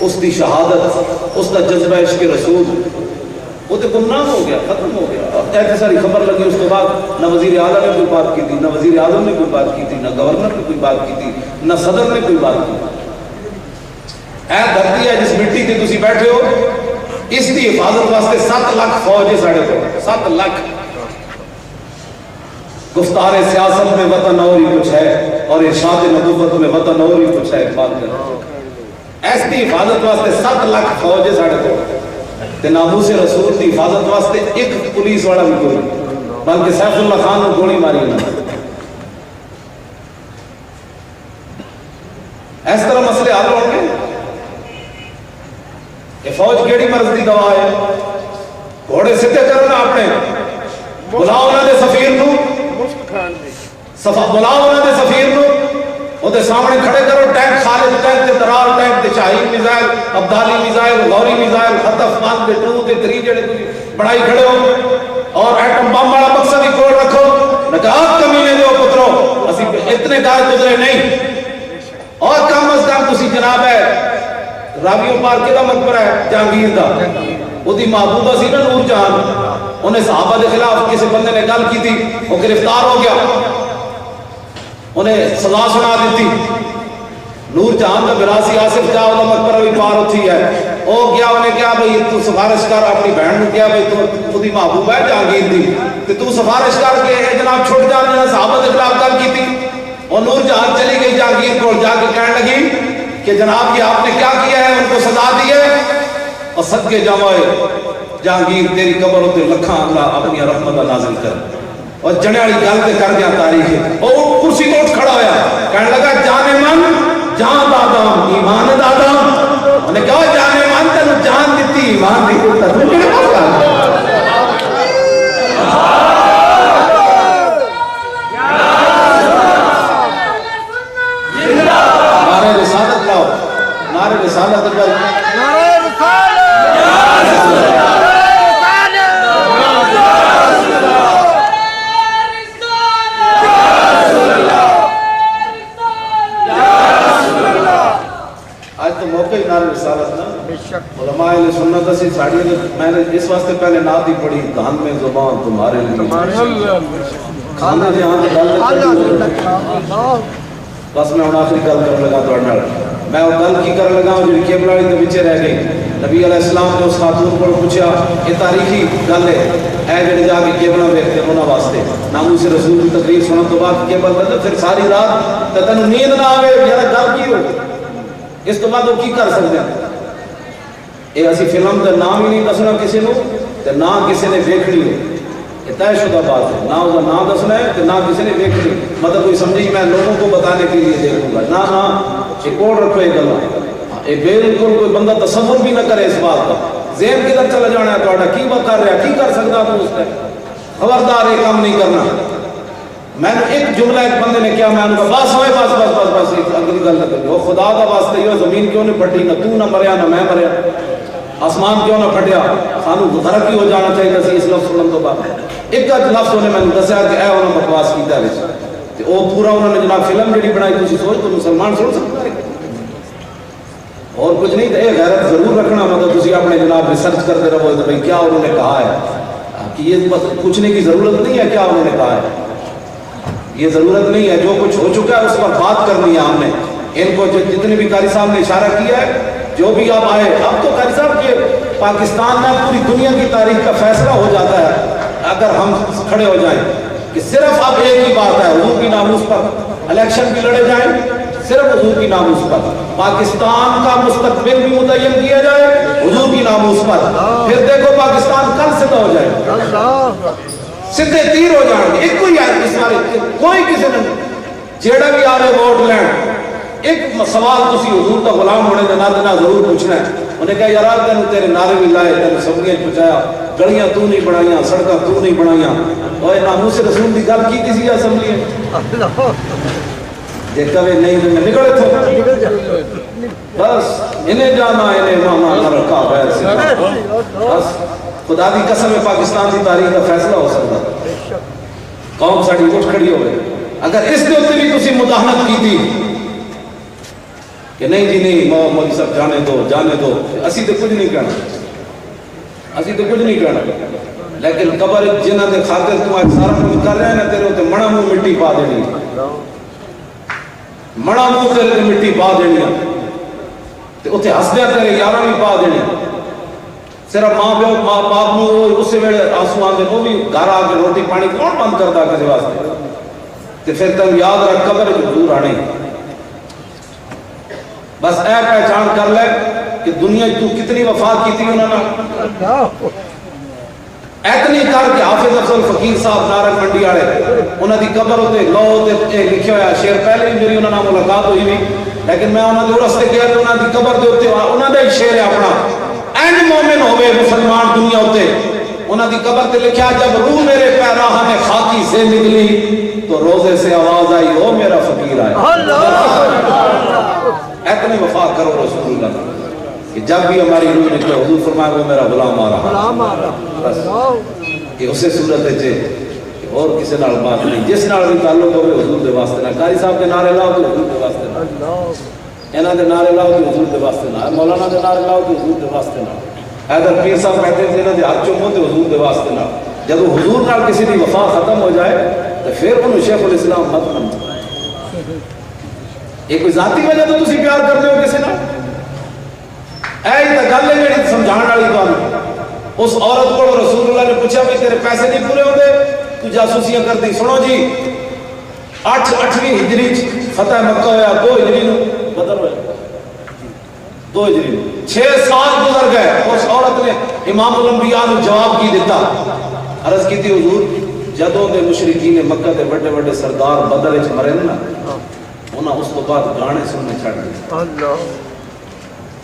اس دی شہادت، اس دا جذبہ عشق رسول وہ تو گمنام ہو گیا، ختم ہو گیا۔ ایسے ساری خبر لگی اس کے بعد نہ وزیر اعلیٰ نے کوئی بات کی تھی، نہ وزیر اعظم نے کوئی بات کی تھی، نہ گورنر نے کوئی بات کی تھی، نہ صدر نے کوئی بات کی۔ اے دھرتی ہے جس مٹی تے تسی بیٹھے ہو، اس دی حفاظت واسطے 7 لاکھ فوج ہے ساڑھے کو، 7 لاکھ۔ گفتار سیاست میں وطن اور ہی کچھ ہے اور ارشاد نبوت میں وطن اور ہی کچھ ہے۔ بات کر ایس دی حفاظت واسطے 7 لاکھ فوج ہے ساڑھے کو، تے ناموس رسول دی حفاظت واسطے 1 پولیس والا بھی کوئی، بلکہ سیفُاللہ خان نے گولی ماری نہ۔ اس طرح مسئلے حل ہوں گے۔ یہ فوج کیڑی مرض دی گواہ ہے؟ گھوڑے سیدھے کرنا اپنے، بلاؤ انہاں دے سفیر نو، بلاؤ انہاں دے سفیر نو، وہ دے سامنے کھڑے کرو، ٹینک خالد ٹینک تے درار ٹینک تے Shaheen missile, Abdali missile, Ghauri missile, خطف مان دے 2 تے 3 جڑے بڑائی کھڑے ہو، اور ایٹم بم والا مقصد ہی کول رکھو۔ نکاح کمینے دے پترو، اسی اتنے گائے گزرے نہیں۔ اور کم از کم تسی جناب ہے راویوں پارک دا مقبرہ ہے جہانگیر دا، وہ دی محبوبہ سی نا نور جہاں، انہیں صحابہ دے خلاف کسی بندے نے گل کی تھی، وہ گرفتار ہو گیا، انہیں سزا سنا دیتی۔ نور جہاں کا براسی آصف جاؤ دا مقبرہ بھی پار ہوتی ہے، او کیا انہیں کیا بھئی تو سفارش کر اپنی بہن نے کیا بھئی تو خودی محبوب ہے جہانگیر دی، کہ تو سفارش کر کے جناب چھوٹ جانے صحابہ دے خلاف گل کی تھی۔ اور نور جہاں چلی گئی جہانگیر کو جا کے کہنے لگی کہ جناب یہ آپ نے کیا کیا ہے، ان کو سزا دی ہے، اور صدقے جمائے جہانگیر تیری قبر ہوتے لکھاں اللہ اپنی رحمت نازل کر۔ اور جنے والی گل تے کر گیا تاریخ، اور کرسی کو اٹھ کھڑا ہویا کہنے لگا جان من جان دادام ایمان دادام، انہیں کہا جان من تینو جان دیتی ایمان دیتی تو کہنے پاس کر نعرہ رسالت لاؤ، نعرہ رسالت پر نعرہ رسالت آج تو موقع ہی نعرہ رسالت نا علماء اہل سنت اسی ساڑھی میں نے اس واسطے پہلے نعت ہی پڑھی دہن میں زبان تمہارے لیے کھانا جہاں بس میں آخری گل کر لگا تو میں وہ گل کی کر لگا جو کیبل والی تو بچے رہ گئی۔ نبی علیہ السلام نے اس خاتون کو پوچھا یہ تاریخی گل ہے اے جڑے جا کے کیبل دیکھتے انہاں واسطے ناموس رسول کی تقریر سنن تو بعد کیبل تے پھر ساری رات تے تینوں نیند نہ آوے یار گل کی ہو اس تو بعد وہ کی کر سکتے ہیں؟ یہ اسی فلم کا نام ہی نہیں دسنا کسی نو تے نہ کسی نے ویکھنی ہو، یہ طے شدہ بات ہے، نہ اس کا نام دسنا ہے تے نہ کسی نے ویکھنی، مطلب کوئی سمجھی میں لوگوں کو بتانے کے لیے دیکھوں گا، نہ ریکارڈ رکھو یہ گلا، یہ بالکل کوئی بندہ تصور بھی نہ کرے اس بات کا، ذہن کدھر چلا جانا ہے تہاڈا کی بات کر رہا کی کر سکتا تو اس نے خبردار یہ کام نہیں کرنا۔ میں نے ایک جملہ ایک بندے نے کیا میں نے کہا بس ہوئے بس بس بس بس اگلی گل نہ کرو، خدا کا واسطے یہ زمین کیوں نہیں پھٹی، نہ تو نہ مریا نہ میں مریا، آسمان کیوں نہ پھٹیا، سانو غرق ہی ہو جانا چاہیے سی اس لفظ سنن تو بعد۔ ایک لفظ انہیں میں نے دسیا کہ اے انہوں نے بکواس کیتا ہے تے او پورا انہوں نے جناب فلم جڑی بنائی تسی سوچ تو مسلمان سن سکتا ہے اور کچھ نہیں، تے غیرت ضرور رکھنا، مطلب تسی اپنے جناب ریسرچ کرتے رہو کہ بھئی کیا انہوں نے کہا ہے، کہ یہ بس پوچھنے کی ضرورت نہیں ہے کیا انہوں نے کہا ہے، یہ ضرورت نہیں ہے، جو کچھ ہو چکا ہے اس پر بات کرنی ہے ہم نے۔ ان کو جتنے بھی قاری صاحب نے اشارہ کیا ہے، جو بھی اب آئے، اب تو قاری صاحب کے پاکستان میں پوری دنیا کی تاریخ کا فیصلہ ہو جاتا ہے اگر ہم کھڑے ہو جائیں کہ صرف اب ایک ہی بات ہے حضور کی ناموس پر الیکشن بھی لڑے جائیں، صرف حضور کی ناموس پر، پاکستان کا مستقبل بھی متعین کیا جائے حضور کی ناموس پر، پھر دیکھو پاکستان کل سے ہو جائے، سدھے تیر ہو جائیں گے، ایک کوئی آئے اس بارے کوئی کسی نے جیڑا بھی آ رہے ووٹ لین ایک سوال تسی حضور دا غلام ہونے دے ناطے نال ضرور پوچھنا ہے. انہیں کہا یار تینوں تیرے نعرے بھی لائے, تینوں سبقیں پہنچایا, گلیاں تو نہیں بنائیاں, سڑکاں تو نہیں بنائیاں, اور ناموس رسول دی گل کی سی اسمبلی میں؟ جے کبھی نہیں تو میں نکلے تھو بس انہیں جانا انہیں ماما نہ رکھا غیر سے بس. خدا دی قسم ہے پاکستان دی تاریخ کا فیصلہ ہو سکتا, قوم ساڑی اٹھ کھڑی ہو گئی. اگر اس دے اتنے بھی تسی مداہنت کی تھی کہ نہیں جی نہیں مولوی صاحب جانے دو, اسی تو کچھ نہیں کرنا, لیکن قبر جنہ دے خاطر تم آج سارا کچھ کر رہے ہیں نا, تیرے ہوتے مڑا منہ مٹی پا دینی, مڑا منہ تیرے مٹی پا دینی, اتنے ہسدیا تیرے یارہ بھی پا دینی. صرف ماں پیو ماں باپ نو اسی ویلے آنسو آندے, وہ بھی گھر آ کے روٹی پانی کون بند کرتا کسی واسطے؟ تو پھر تم یاد رکھ قبر جو دور آنے, بس اے پہچان کر لے کہ دنیا تو کتنی وفا کی تھی انہوں نے, اتنی کر کے حافظ افضل فقیر صاحب نارک منڈی آڑے انہوں دی قبر ہوتے لو ہوتے لکھے ہویا شیر, پہلے بھی میری انہوں نے ملاقات ہوئی بھی, لیکن میں انہوں نے رستے گیا تو انہوں دی قبر دے ہوتے انہوں نے شیر ہے اپنا, این مومن ہوئے مسلمان دنیا ہوتے, انہوں دی قبر تے لکھا جب روح میرے پیراہن خاکی سے نکلی تو روزے سے آواز آئی او میرا فقیر آیا. اتنی وفا کرو رسول اللہ کہ جب بھی ہماری روح نکلے حضور فرمائے وہ میرا غلام آ رہا, بس یہ اسے صورت ہے اور کسی نال بات نہیں, جس نال بھی تعلق ہوئے حضور دے واسطے نہ, قاری صاحب کے نعرے لاؤ تو حضور دے واسطے نہ, انہاں دے نعرے لاؤ تو حضور دے واسطے نہ, مولانا دے نعرے لاؤ تو حضور دے واسطے نہ, حیدر پیر صاحب کہتے ہیں انہاں دے ہاتھ چومو تو حضور دے واسطے نہ. جب حضور نال کسی دی وفا ختم ہو جائے تو پھر انہوں شیخ الاسلام مت بنتا. یہ کوئی ذاتی وجہ تو تسی پیار کرتے ہو کسی نال, اے ہی گل ہے جڑی سمجھان والی گل. اس عورت کو رسول اللہ نے پوچھا بھی تیرے پیسے نہیں پورے ہوتے تو جاسوسیاں کرتی. سنو جی 8ویں ہجری فتح مکہ ہوا, 2 ہجری نو بدر ہوا, 2 ہجری نو 6 سال گزر گئے. اس عورت نے امام الانبیاء نے جواب کی دیتا, عرض کی تھی حضور جدوں دے مشرکین مکہ دے بڑے بڑے سردار بدر وچ مرے نا, انہاں اس تو بعد گانے سننے چھڑ گئے.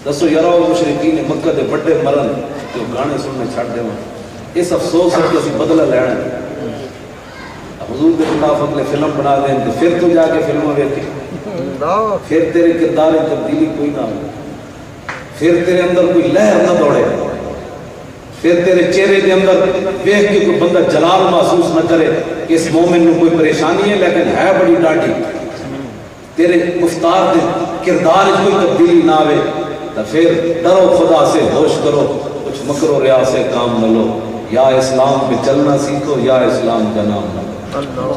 دسو یارو مشرکین مکہ دے بڑے مرن تو گانے سننے چھڑ دے, اس افسوس ہے کہ اسی بدلہ لینا. حضور کے خلاف اگلے فلم بنا دیں تو پھر تو جا کے فلموں دیکھیں, پھر تیرے کردار میں تبدیلی کوئی نہ ہو, پھر تیرے اندر کوئی لہر نہ دوڑے, پھر تیرے چہرے کے اندر دیکھ کے کوئی بندہ جلال محسوس نہ کرے کہ اس مومن میں کوئی پریشانی ہے لیکن ہے بڑی ڈاٹی, تیرے گفتار دے کردار میں کوئی تبدیلی نہ آئے تو پھر ڈرو خدا سے, ہوش کرو, کچھ مکر و ریا سے کام نہ لو, یا اسلام پہ چلنا سیکھو یا اسلام کا نام نہ لو.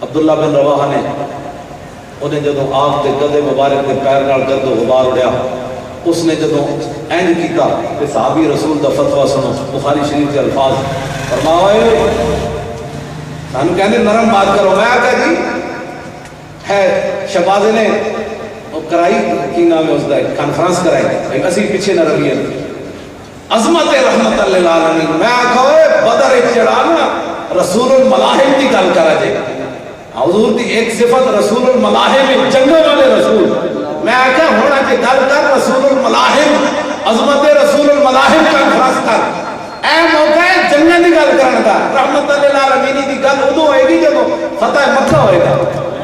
عبداللہ بن رواحہ نے انہیں جدوں آپ دے گدے مبارک دے پیر نال گرد و غبار اڑیا, اس نے جدوں اینج کیتا کہ صحابی رسول دا فتویٰ سنو, بخاری شریف کے الفاظ فرمایا سانو کہنے نرم بات کرو. میں آقا جی ہے شہبازے نے کرائی کی نام ہے اس دا کانفرنس کرائی, اسی پیچھے نہ رہی ہے عظمت رحمت للعالمین. میں آقا بدر چڑھانا رسول الملاحم کی گل کرا جائے, حضور دی ایک صفت رسول الملاحم جنگوں والے رسول. میں آقا ہونا کہ گل کر رسول الملاحم, عظمت رسول الملاحم کانفرنس کر, اے موقع ہے جنگوں دی گل کرنے کا, رحمت للعالمین دی گل ادو ہوئے گی جب فتح مکہ ہوئے گا.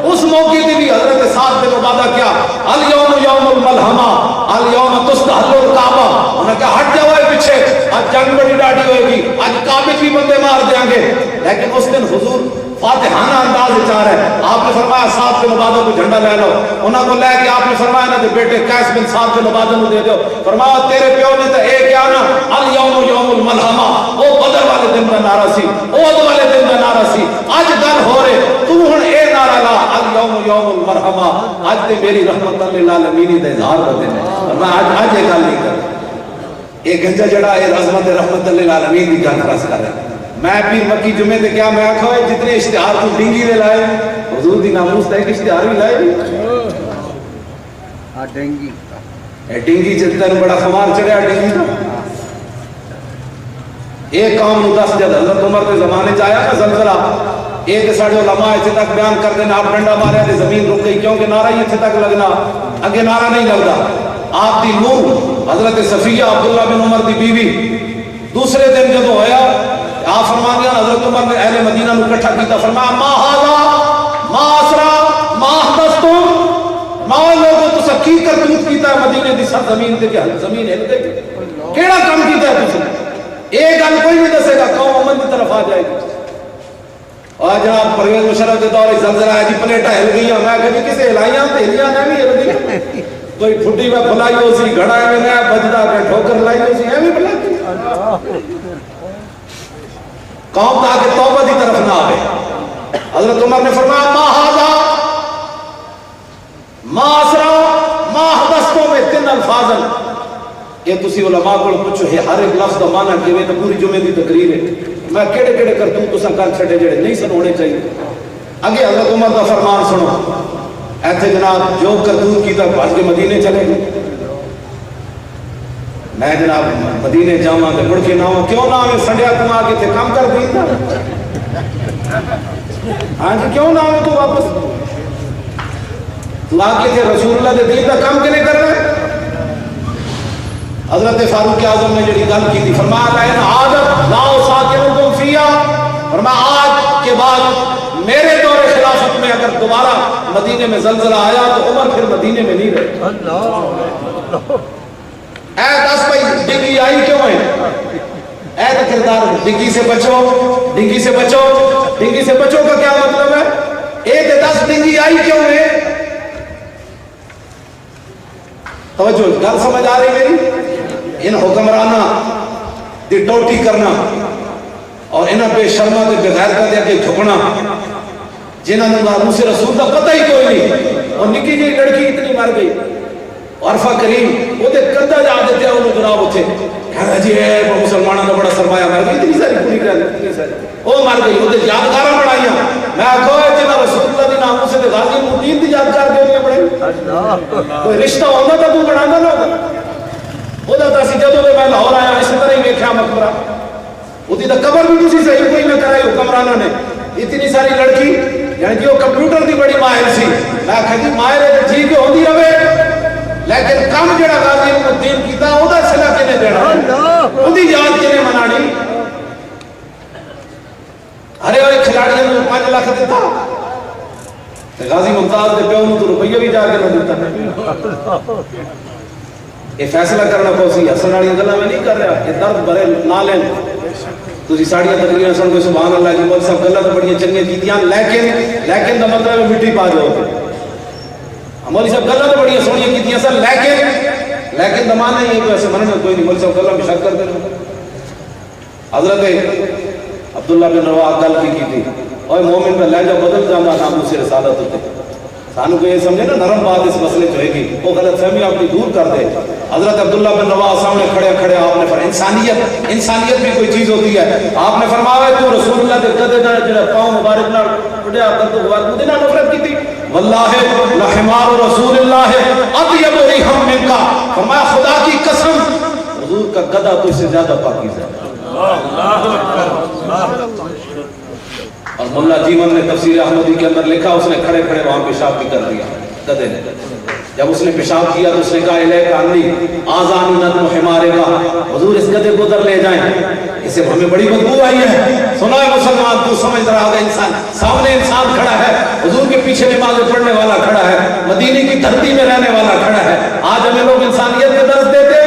اس موقع دی بھی حضرت سعد بن عبادہ کیا الیوم یوم الملحمہ الیوم تستحل الکعبہ, انہوں نے کہا ہٹ جاؤ پیچھے, آج جنگ بڑی ڈاٹی ہوئے گی, آج کعبے بھی بندے مار دیں گے. لیکن اس دن حضور فاتحانہ انداز چار ہے, آپ نے فرمایا سعد بن عبادہ کو جھنڈا لے لو, انہوں کو لے کے آپ نے فرمایا نا کہ بیٹے قیس بن سعد بن عبادہ کو دے دو. فرمایا تیرے پیو نے تو ایک کیا نا الیوم یوم الملحمہ, وہ بدر والے دن کا نعرہ سی, احد والے دن کا نعرہ سی. آج گل ہو رہے تو ہن اے نعرہ لا الیوم یوم المرحمہ, آج تے میری رحمت للعالمین دا اظہار کرتے ہیں. میں آج یہ گل نہیں کر, یہ گنجا جڑا ہے عظمت رحمت للعالمین دی گل خاص کر رہا ہے. میں پیر مکی جمعے تے کیا میں آکھا ہوئے جتنے اشتہار تو ڈنگی دے لائے, حضور دی ناموس تے ایک اشتہار بھی لائے. ڈنگی ڈنگی چلتا ہے بڑا خمار چڑھیا ڈنگی کا. ایک قوم نو 10 جد حضرت عمر کے زمانے چاہیا نا زلزلہ, یہ سارے علماء اتنے تک بیان کرتے ہیں آپ ڈنڈا ماریا تو زمین رک گئی کیونکہ نعرہ ہی اتنے تک لگنا اگے نعرہ نہیں لگتا آپ دی نور حضرت صفیہ عبداللہ بن عمر دی بیوی دوسرے دن جب ہویا آپ فرما دیا حضرت عمر نے اہل مدینہ نو اکٹھا کیتا فرمایا ما ھذا ما اسرا ما حدثتم ما لوگوں تو سب کی کرتوت کیتا ہے مدینے دی سر زمین تے کہ زمین ہل گئی کیڑا کام کیتا ہے تسی ایک گل کوئی نہیں دسے گا قوم امن کی طرف آ جائے گی اور جناب پرویز مشرف کے دور زلزلہ ہے جی پلیٹاں ہل گئیاں میں کہ کسے ہلائیاں تے ہلیاں نہ بھی ہل گئی کوئی پھٹی میں پھلائی ہو سی گھڑا میں نیا بجدا کے ٹھوکر لائی ہو سی ہے بھی بلا قوم تاکہ توبہ دی طرف نہ آئے حضرت عمر نے فرمایا ما ھذا ما اسرا ما حدثتم میں تین الفاظ یہ تسی علماء کو پوچھو ہے ہر ایک لفظ کا معنی کیویں تو پوری جمعے دی تقریر ہے میں کیڑے کیڑے کرتوت تساں کر چھڈے جڑے نہیں سن ہونے چاہیے اگے حضرت عمر کا فرمان سنو ایتھے جناب جو کرتوت کی طرف بھاج کے مدینے چلے گئے میں جناب مدینے جاواں تے مڑ کے نہ آواں کیوں نہ آویں سنڈیا تو آ کے تے کام کر دیندا ہاں جی کیوں نہ آویں تو واپس تو آ کے تے رسول اللہ دے دین دا کام کنے کر رہے حضرت فاروق اعظم نے جڑی گل کی تھی فرمایا ان عادت لا ساکنکم فیھا فرمایا آج کے بعد میرے دور خلافت میں اگر دوبارہ مدینے میں زلزلہ آیا تو عمر پھر مدینے میں نہیں رہے اللہ اے دس بھائی ڈگی آئی کیوں ہے اے تو کردار ڈگی سے بچو ڈگی سے بچو ڈگی سے بچو کا کیا مطلب ہے اے تو دس ڈگی آئی کیوں ہے توجہ گل سمجھ آ رہی میری ان حکمرانہ دی ٹوٹی کرنا اور انہاں بے شرما دے بے غیرتاں دے اگے جھکنا جنہاں نوں ناموس رسول دا پتہ ہی کوئی نہیں اور نکی جی لڑکی اتنی مر گئی عرفہ کریم وہ تے کندھا جا دیتے انہوں جناب اتھے کہنا جی اے مسلمانوں دا بڑا سرمایہ مر گئی اتنی ساری پوری کر اتنی ساری وہ مر گئی وہ تے یادگاراں بنائیاں میں آکھو جنہاں رسول اللہ دی ناموس تے غازی مدین دی یادگار دے بڑے کوئی رشتہ ہوندا تا تو بناندا نہ ہوتا وہ دا سی جدوں میں لاہور آیا اس طرح ہی ویکھیا مقبرہ وہ دی قبر بھی تسی صحیح کوئی نہ کرائی حکمرانوں نے اتنی ساری لڑکی یعنی کہ وہ کمپیوٹر دی بڑی ماہر سی میں آکھیا جی ماہر ہے جی کے ہوندی رہے لیکن کم جڑا غازی الدین کیتا او دا صلہ کنے دینا او دی یاد کنے منانی ارے اوے کھلاڑیاں نوں 5 لاکھ دیتا تے غازی ممتاز دے پیو نوں تو روپیہ بھی جا کے نہ دیتا یہ فیصلہ کرنا پوسی حسن والی گلاں میں نہیں کر رہا یہ درد بھرے نہ لین تسی ساڑیاں تقریراں سن کوئی سبحان اللہ جی مول صاحب گلاں تو بڑی چنگیاں کیتیاں لیکن دا مطلب ہے مٹی پا جاؤ مولوی صاحب گلاں تو بڑی سونیاں کیتیاں سن لیکن زمانہ یہ کوئی ایسے مننے کوئی نہیں مولوی صاحب گلاں میں شک کرتے ہیں حضرت عبداللہ بن رواح گل کی تھی اور مومن کا لہجہ بدل جانا ناموس رسالت ہوتے سانو کو یہ سمجھے نا نرم بات اس مسئلے جو ہے گی وہ غلط فہمی اپنی دور کر دے حضرت عبداللہ بن رواح سامنے کھڑے آپ نے فرمایا انسانیت بھی کوئی چیز ہوتی ہے آپ نے فرمایا تو رسول اللہ کے گدے دا جڑا پاؤں مبارک نال اٹھیا کر تو ہوا مجھے نہ نفرت کی تھی واللہ لحمار رسول اللہ اطیب ریحا منکا فرمایا خدا کی قسم حضور کا گدا تو اس سے زیادہ پاکیزہ ہے اور مولا جیون نے تفسیر احمدی کے اندر لکھا اس نے کھڑے کھڑے وہاں پیشاب بھی کر دیا گدے نے جب اس نے پیشاب کیا تو اس نے کہا الیک انی آذانی ندم حمارے کا حضور اس گدے کو ادھر لے جائیں اسے ہمیں بڑی بدبو آئی ہے سنا ہے مسلمان تو سمجھ رہا ہوگا انسان سامنے انسان کھڑا ہے حضور کے پیچھے نماز پڑھنے والا کھڑا ہے مدینے کی دھرتی میں رہنے والا کھڑا ہے آج ہمیں لوگ انسانیت کے درس دیتے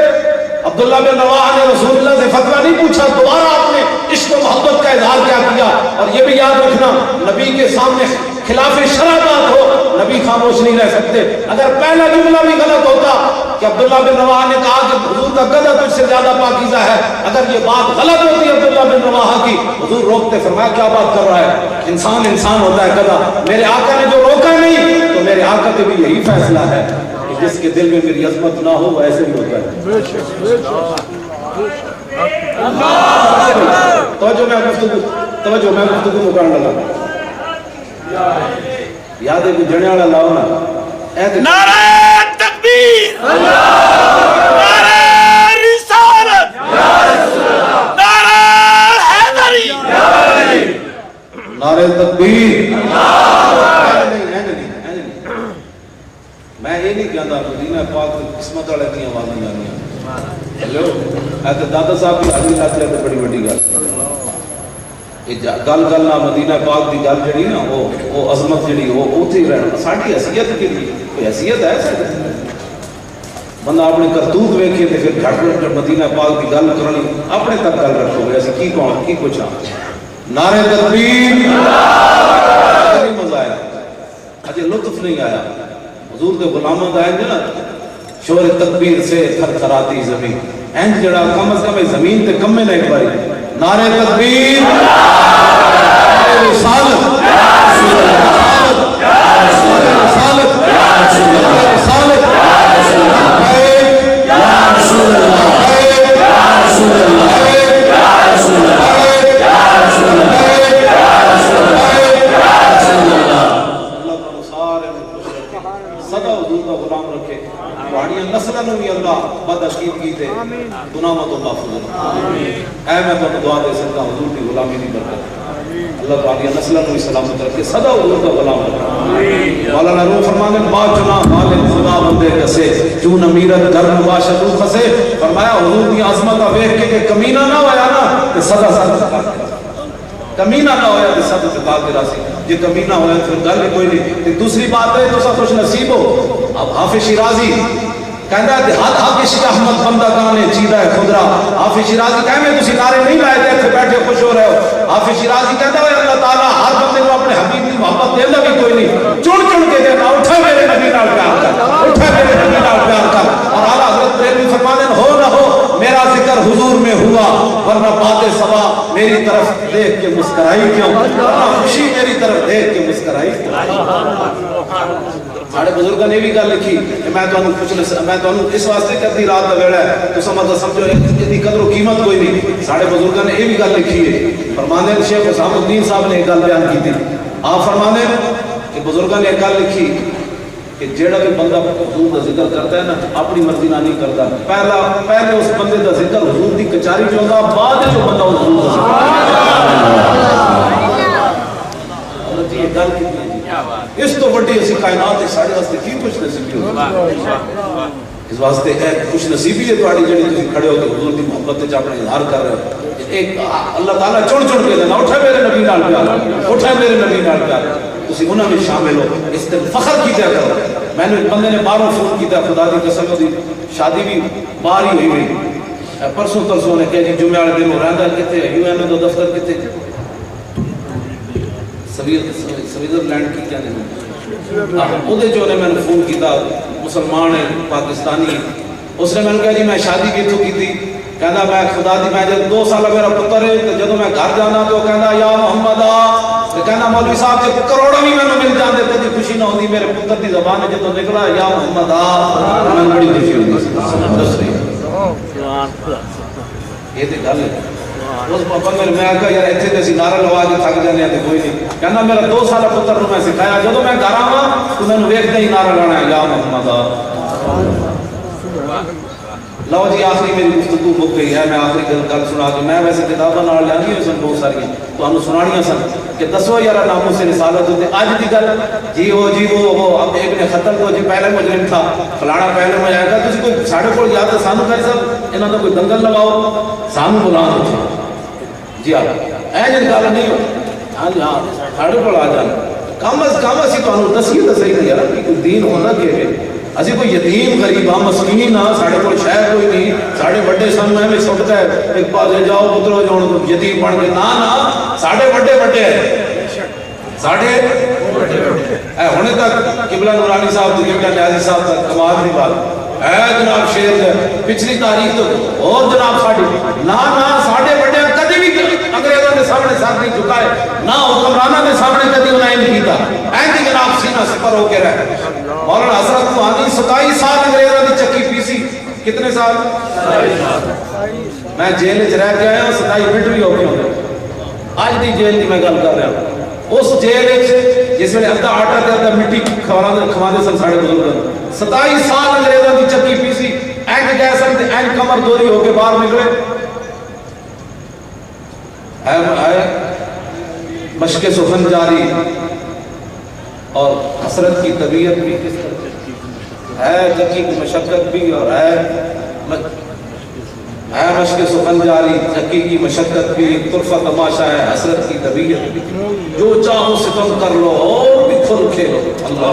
عبداللہ بن رواح نے رسول اللہ سے فتویٰ نہیں پوچھا دوبارہ آپ نے عشق و محبت کا اظہار کیا کیا اور یہ بھی یاد رکھنا نبی کے سامنے خلاف شرع بات ہو نبی خاموش نہیں رہ سکتے اگر پہلا جملہ بھی غلط ہوتا کہ عبداللہ بن رواح نے کہا کہ حضور کا گدا تجھ سے زیادہ پاکیزہ ہے اگر یہ بات غلط ہوتی عبداللہ بن رواح کی حضور روکتے فرمایا کیا بات کر رہا ہے انسان ہوتا ہے گدا میرے آقا نے جو روکا نہیں تو میرے آقا کے بھی یہی فیصلہ ہے جس کے دل میں میری عظمت نہ ہو وہ ایسے بھی ہوتا ہے توجہ میں گفتگو مکان لگا یاد ہے کہ جنے والا لاؤ نا نعرہ تکبیر نعرہ رسالت نعرہ حیدری نعرہ تکبیر میں یہ نہیں کہتا مدینہ پاک قسمت والے کی آوازیں جانیاں ہلو ایسے دادا صاحب کی حاضری لاتے ہیں بڑی بڑی گل گل گل نہ مدینہ پاک کی گل جڑی نا وہ عظمت جڑی وہ اتنے ہی رہنا ساری حیثیت کے لیے کوئی حیثیت ہے سارے بندہ اپنے کرتوت ویکھے تو پھر جھٹ مدینہ پاک کی گل کرنی اپنے تک گل رکھو گے ایسے کی کون کی کچھ نعرہ تکبیر مزہ آیا اجے لطف نہیں آیا حضور کے غلاموں کا ہے نا شور تکبیر سے تھر تھراتی زمین اینج جڑا کم از کم زمین تے کمے نہ ایک باری نعرہ تکبیر رسالت رسالت رسالت نسلوں بھی اللہ بدعقیدگی تے گناہوں تو محفوظ اے میں تو دعا دے سکتا ہوں حضور کی غلامی کی برکت اللہ تعالی نسلوں بھی سلامت رکھے سدا حضور کا غلام رکھے مولانا روح فرمانے با چنا مال خدا بندے کسے چون امیرت گرم باشد خسے فرمایا حضور کی عظمت دیکھ کے کہ کمینہ نہ ہویا نا کہ سدا سدا کمینہ نہ ہویا کہ سدا سدا کے راسی یہ کمینہ ہویا پھر گل کوئی نہیں دوسری بات ہے تو سب خوش نصیب ہو اب حافظ شیرازی کہندا ہے دیہات حافظ احمد بندہ گانے چیدہ ہے خدرا حافظ شیرازی کہہ میں تسی نعرے نہیں لائے تھے اتنے بیٹھے خوش ہو رہے ہو حافظ شیرازی کہتا ہے اللہ تعالیٰ ہر بندے کو اپنے حبیب کی محبت دینا بھی کوئی نہیں چن چن کے دینا اٹھا میرے نبی نال پیار کر اٹھا میرے نبی نال پیار کر اور اعلیٰ حضرت بریلوی فرماتے ہیں ہو نہ ہو میرا ذکر حضور میں ہوا ورنہ بات سوا میری طرف دیکھ کے مسکرائی کیوں ورنہ خوشی میری طرف دیکھ کے مسکرائی کیوں ساڑھے بزرگاں نے بھی گل لکھی کہ میں تو اس واسطے کرتی رات کا ویڑا ہے تو سمجھو اتنی قدر و قیمت کوئی نہیں ساڑھے بزرگاں نے یہ بھی گل لکھی ہے فرمانے شیخ حسام الدین صاحب نے ایک گل بیان کی تھی آپ فرمانے کہ بزرگاں نے ایک گل لکھی کہ جیڑا بھی بندہ حضور کا ذکر کرتا ہے نا اپنی مرضی نہ نہیں کرتا پہلے اس بندے کا ذکر حضور کی کچاری جو ہوگا بعد جو بندہ حضور کا ذکر یہ گل کی اس تو بڑی اسی کائنات ساڑھے واسطے کی کچھ نصیبی ہوگی اس واسطے ہے کچھ نصیبی ہے تھوڑی جڑی تسی کھڑے ہو کے حضور کی محبت وچ اپنا اظہار کر رہے ہو ایک اللہ تعالیٰ چڑ چڑ کے دینا اٹھا میرے نبی نال پیار اٹھا میرے نبی نال پیار تسی انہاں میں شامل ہو اس تے فخر کیتا کرو میں نے ایک بندے نے باہروں فون کیتا خدا دی قسم دی شادی بھی باہر ہی ہوئی پرسوں ترسوں نے کہ جی جمعے والے دن رہندا کتے یو این او دفتر کتے سویٹزرلینڈ کی کہنے میں وہ جو نے میں نے فون کیتا مسلمان ہے پاکستانی اس نے میں نے کہا جی میں شادی کی تو کی تھی کہنا میں خدا دی میں جب 2 سال میرا پتر ہے تو جدو میں گھر جانا تو کہنا یا محمد تو کہنا مولوی صاحب جب کروڑوں بھی میں نے مل جاندے تو خوشی نہ ہوتی میرے پتر دی زبان میں جدو نکلا یا محمد میں بڑی خوشی ہوتی یہ تو گل ہے اس پاپا میں آگا یار ایتھے تے نعرہ لوا کے تھک جانے ہیں کوئی نہیں کہنا میرا 2 سال پتر میں سکھایا جدو میں گھر آواں تو میں ویکھدا ہی نعرہ لانا ہے یا محمد لو جی آخری میری گفتگو مک گئی ہے میں آخری گل سنا کے میں ویسے کتاباں نال لانی ہوئی سن بہت ساری تانوں سنانیاں سن کہ دسو یار ناموس سے رسالت ہوتے اج دی گل جی وہ اب ابن خطل تو جی پہلے مجرم تھا فلانا پہلے میں آیا تھا تسی کوئی ساڈے کول یا تے سانو کہہ صاحب انہاں دا کوئی دنگل لگاؤ سانو بلا دو جی ہاں اے جی گل نہیں ہاں جی ہاں ساڈے کول آ جان کم از کم اسی تانوں دسیے تے صحیح یار کہ کوئی دین ہوندا کہ ہے اسی کوئی یتیم غریب ہاں مسکین ہاں ساڑھے کوئی شاید کوئی نہیں ساڑھے بڑے سن میں سٹتا ہے ایک پاسے جاؤ پترو جو یتیم بن کے نا ساڑھے بڑے ہیں ساڑھے اے ہونے تک قبلہ نورانی صاحب تو قبلہ نیازی صاحب تک کمال دی بات اے جناب شیر ہے پچھلی تاریخ تو اور جناب ساڑھے بڑے کدی بھی انگریزوں کے سامنے ساتھ نہیں جھکائے نہ حکمرانوں کے سامنے کدی انہیں نہیں کیتا اینجی جناب سینہ سپر ہو کے رہے مولانا حضرت روحانی 27 سال انگریزوں کی چکی پیسی کتنے سال میں جیل وچ رہ کے آیا 27 منٹ بھی ہو گئے آج دی جیل دی میں گل کر رہا ہوں اس جیل وچ جس ویلے ادھا آٹا تے ادھا مٹی کھواندے سن ساڈے بزرگ 27 سال انگریزوں کی چکی پیسی اینج گئے سن تے اینج کمر دوری ہو کے باہر نکلے مشق سخن جاری اور حسرت کی طبیعت بھی کس طرح ہے، جکی کی مشقت بھی اور ہے مشق سخن جاری، جکی کی مشقت بھی، طرفہ تماشا ہے حسرت کی طبیعت بھی، جو چاہو ستم کر لو اور بھی کھل کھیلو۔ اللہ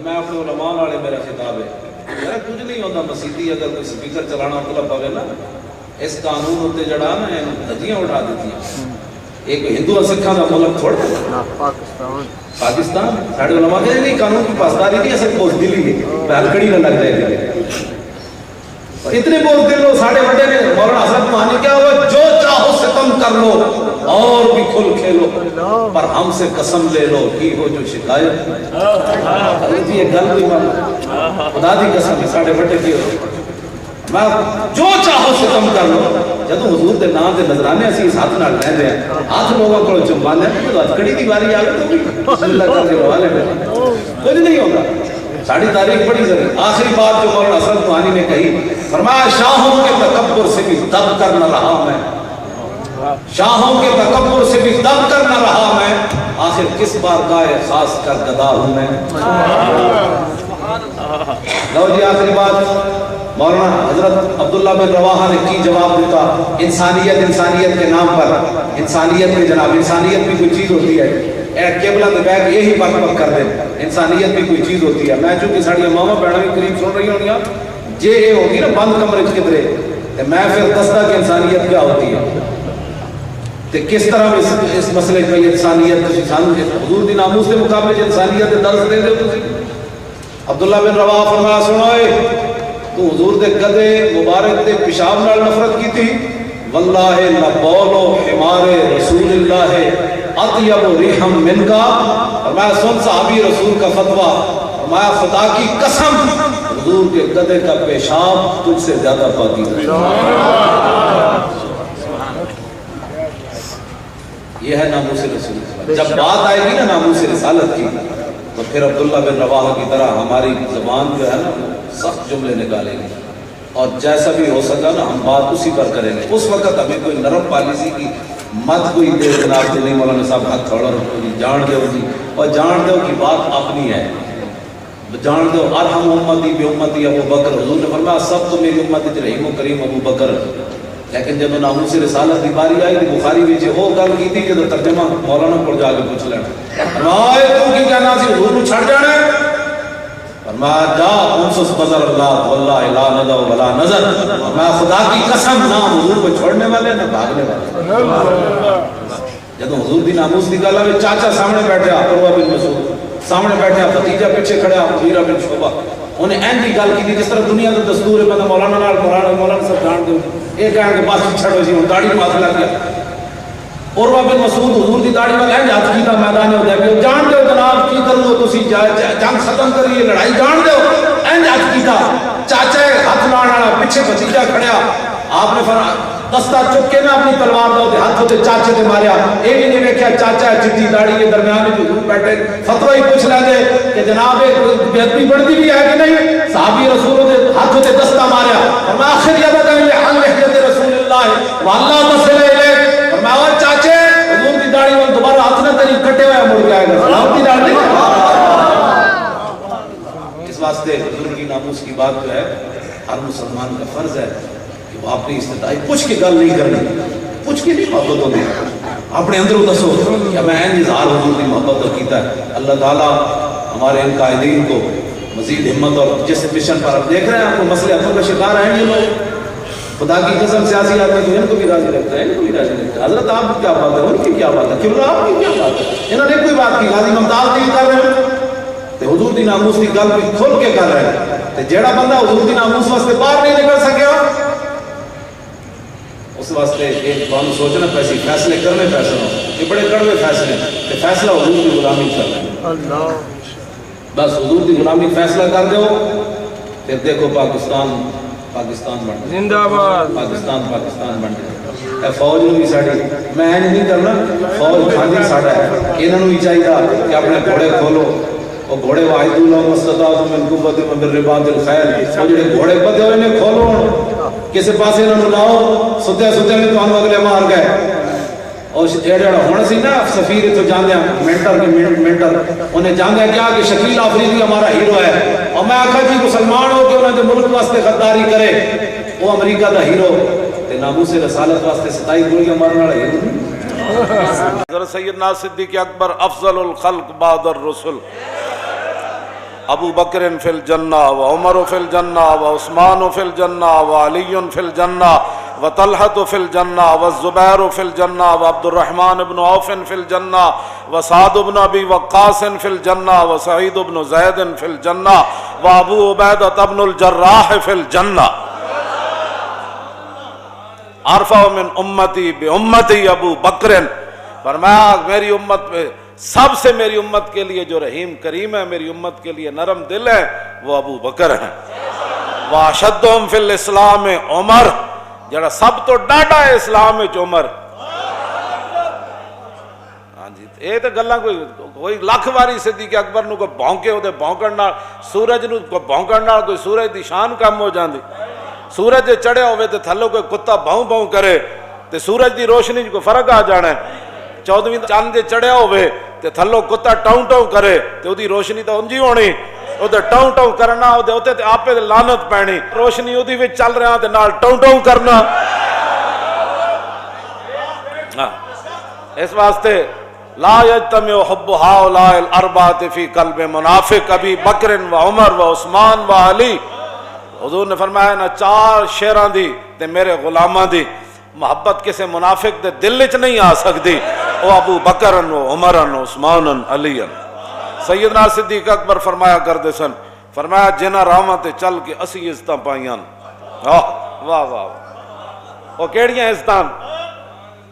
میں اپنے علماء والے میرا خطاب ہے، میرا کچھ نہیں ہوتا مسیحی اگر کوئی سپیکر چلانا مطلب پوے نا اس قانون ہوتے جڑا نا دھجیاں اڑا دیتی ہیں۔ ایک ہندو اور سکھاں کا ملک تھوڑا پاکستان ساڑھے علماء کہتے نہیں قانون کی پاسداری نہیں ایسے بوجھ دلی ہے ہلکڑی نہ لگ جائے گی۔ اتنے بول دل لو ساڑھے بڑے نے مولانا حضرت مہانی کیا ہوا، جو چاہو ستم کر لو اور بھی کھل کھیلو پر ہم سے قسم لے لو کی ہو جو شکایت یہ گل بھی خدا دی قسم ہے ساڑھے بڑے کی میں جو چاہو ستم کر لو۔ جدو حضور دے نام دے نظرانے اسی اس ہاتھ نال رہندے ہیں، ہاتھ لوگوں کو چمبانے ہیں تو ہتھکڑی دی باری آ گئی تو بسم اللہ کر کے روالے میں کچھ نہیں ہوگا۔ ساڑھی تاریخ بڑی ضروری۔ آخری بات جو مولانا حسرت مہانی نے کہی، فرمایا شاہوں کے تکبر سے بھی دب کر نہ رہا میں، شاہوں کے تکبر سے بھی دب کر نہ رہا میں، آخر کس بار گائے خاص کر گدا ہوں میں۔ لو جی آخری بات مولانا حضرت عبداللہ بن رواحہ نے کی جواب دیتا، انسانیت کے نام پر انسانیت میں جناب انسانیت بھی کوئی چیز ہوتی ہے، اے قبلہ دے بیگ یہی بک بک کر دیں، انسانیت بھی کوئی چیز ہوتی ہے۔ میں چونکہ ساڑی ماما بہنوں بھی قریب سن رہی ہوں جے اے ہوگی نا بند کمرے کدرے میں پھر دستا کہ انسانیت کیا ہوتی ہے تے کس طرح اس مسئلے کا انسانیت حضور دی ناموس کے مقابلے انسانیت دے درس دے دے۔ عبداللہ بن رواحہ فرمایا سنو تو حضور دے گدے مبارک دے پیشاب نال نفرت کی تھی، واللہ لبولو حمار رسول اللہ اطیب ریحم من کا، فرمایا سن صحابی رسول کا فتویٰ، فرمایا خدا کی قسم حضور کے گدے کا پیشاب تجھ سے زیادہ پاکیزہ ہے۔ یہ ہے ناموس رسول۔ جب بات آئے گی نا ناموس رسالت کی تو پھر عبداللہ بن رواحہ کی طرح ہماری زبان جو ہے نا سخت جملے نکالیں گے اور جیسا بھی ہو سکا نا ہم بات اسی پر کریں گے۔ اس وقت ہمیں کوئی نرم پالیسی کی مت کوئی دے جناب سے نہیں، مولانا صاحب ہاتھ تھوڑا رکھو جی، جان دو جی، اور جان دو کی بات اپنی ہے، جان دو ارحم امتی بی امتی ابو بکر، حضور نے فرمایا سب تو میری امت رحیم و کریم ابو بکر۔ لیکن جب ناموس رسالت کی باری آئی تو بخاری وچ وہ گل کی تھی جب ترجمہ مولانا کو جا کے پوچھ لینا، فرمایا تو کی کہنا سی حضور کو چھڑ جانا ہے؟ فرمایا جا انسس بزر اللہ واللہ لا ندع ولا نظر، میں خدا کی قسم نہ حضور کو چھوڑنے والے نہ بھاگنے والے۔ جب حضور دی ناموس دی گل آئے چاچا سامنے بیٹھا عروہ بن مسعود، سامنے بیٹھا بھتیجا پیچھے کھڑا مغیرہ بن شعبہ، انہیں این دی گل کی جس طرح دنیا کا دستور ہے، میں مولانا نال مولانا سب جان دوں یہ کہیں کہ بس چھڑو جی ہوں داڑھی ماتھ لگ گیا۔ عروہ بن مسعود حضور دی داڑھی میں لیں ہاتھ کیتا میدان ہو جائے گا، جان دو جناب کی کر لو تسی جنگ ختم کریے لڑائی جان دو، این ہاتھ کیتا چاچا ہاتھ لانا والا پیچھے بھتیجا کھڑیا، آپ نے دستہ چک کے نا اپنی تلوار دو ہاتھ ہوتے چاچے دے ماریا، یہ بھی نہیں دیکھا چاچا جدی داڑھی کے درمیان حضور بیٹھے فتوی پوچھ لیں گے کہ جناب بے ادبی بڑھتی بھی ہے کہ نہیں، صحابی رسول دے ہاتھ ہوتے دستہ ماریا اور میں آخر یاد کہ عن لحیت رسول اللہ واللہ تصل الیک، اور میں اور چاچے حضور کی داڑھی میں دوبارہ ہاتھ نہ تری کٹے ہوئے مڑ جائے گا، سلام کی داڑھی نہیں۔ اس واسطے حضور کی ناموس کی بات جو ہے ہر مسلمان کا فرض ہے کہ وہ اپنی استدائی پوچھ کے گل نہیں کرنی، پوچھ کے نہیں محبت ہوتی، اپنے اندر دسو کہ میں این اظہار حضور کی محبت تو کیتا ہے۔ اللہ تعالیٰ ہمارے ان قائدین کو مزید ہمت اور جس مشن پر آپ دیکھ رہے ہیں آپ کو مسئلے حقوں کا شکار ہیں یہ لوگ، خدا کی قسم سیاسی آدمی تو ان کو بھی راضی رکھتا ہے، ان کو بھی راضی رکھتا ہے۔ حضرت آپ کی کیا بات ہے، ان کی کیا بات ہے، قبلہ آپ کی کیا بات ہے، انہوں نے کوئی بات کی غازی ممتاز نہیں کر رہے ہیں تو حضور دی ناموس کی گل بھی کھول کے کر رہے ہیں، تو جیڑا بندہ حضور دی ناموس واسطے باہر نہیں نکل سکیا اس واسطے ایک بات سوچنا پیسی فیصلے کرنے فیصلہ ہو یہ بڑے کڑوے فیصلے کہ فیصلہ حضور کی غلامی کر رہے ہیں، بس حضور کی غلامی فیصلہ کر دو، پھر دیکھو پاکستان پاکستان بن جائے، زندہ باد پاکستان بن جائے۔ اے فوج نو بھی ساڈی، میں نہیں کرنا، فوج کھاندی ساڈا ہے، انہاں نو بھی چاہیے کہ اپنے گھوڑے کھولو، وہ گھوڑے واحد اللہ مستطاعت من قوت من رباط الخیل، وہ جڑے گھوڑے بدے ہوئے نے کھولو، کسی پاسے انہاں نو لاؤ، ستے ستے میں تانوں اگلے مار گئے۔ اور جڑا ہن سی نا سفیر تو جاندے منٹر انہیں جاندے کیا کہ شکیل آفریدی ہمارا ہیرو ہے، اور میں آکھا جی مسلمان ہو کہ انہاں دے ملک واسطے غداری کرے، وہ امریکہ دا ہیرو تے ناموس رسالت واسطے 27 گولیاں مارنے والا ہیرو۔ حضرت سیدنا صدیق اکبر افضل الخلق بعد الرسل، ابو بکر فی الجنہ و عمر فی الجنہ و عثمان فی الجنہ و علی فی الجنہ و طلحۃ فی الجنہ و الزبیر فی الجنہ و عبد الرحمن بن عوف فی الجنہ و سعد بن ابی وقاص فی الجنہ و سعید بن زید فی الجنہ و ابو عبیدہ بن الجراح فی الجنہ۔ ارفع من امتی بامتی ابو بکر، فرمایا میری امت پہ سب سے میری امت کے لیے جو رحیم کریم ہے، میری امت کے لیے نرم دل ہے، وہ ابو بکر ہیں۔ واشدہم فی الاسلام عمر، جڑا سب تو ڈاڈا ہے اسلام وچ عمر۔ ہاں جی یہ تے گلاں کوئی لاکھ واری صدیق اکبر نو کوئی بھونکے او دے بھونکن نال، سورج نو کوئی بھونکن نال کوئی سورج دی شان کم ہو جاندی۔ سورج دے چڑھیا ہوئے تے تھلوں کوئی کتا بھوں بھوں کرے تے سورج دی روشنی کو فرق آ جانا ہے۔ 14ویں چاند دے چڑھیا ہوئے تے تھلوں کتا ٹاؤں ٹاؤں کرے تے او دی روشنی تو انجی ہونی، او دے ٹاؤں ٹاؤں کرنا، او دے اوتے تے آپے دے لعنت پینی، روشنی او دی وچ چل رہا تے نال ٹاؤں ٹاؤں کرنا۔ اس واسطے لا یجتمع حب ہؤلاء الاربعۃ فی قلب منافق ابی بکر و عمر و عثمان و علی۔ حضور نے فرمایا نا 4 شیراں دی تے میرے غلاماں دی محبت کسے منافق دے دل وچ نہیں آ سکتی، او ابو بکر و عمر و عثمان علی۔ سیدنا صدیق اکبر فرمایا کرتے سن، فرمایا جنہاں راواں تے چل کے اسی عزتاں پائیاں، واہ واہ واہ، او کیڑیاں عزتاں؟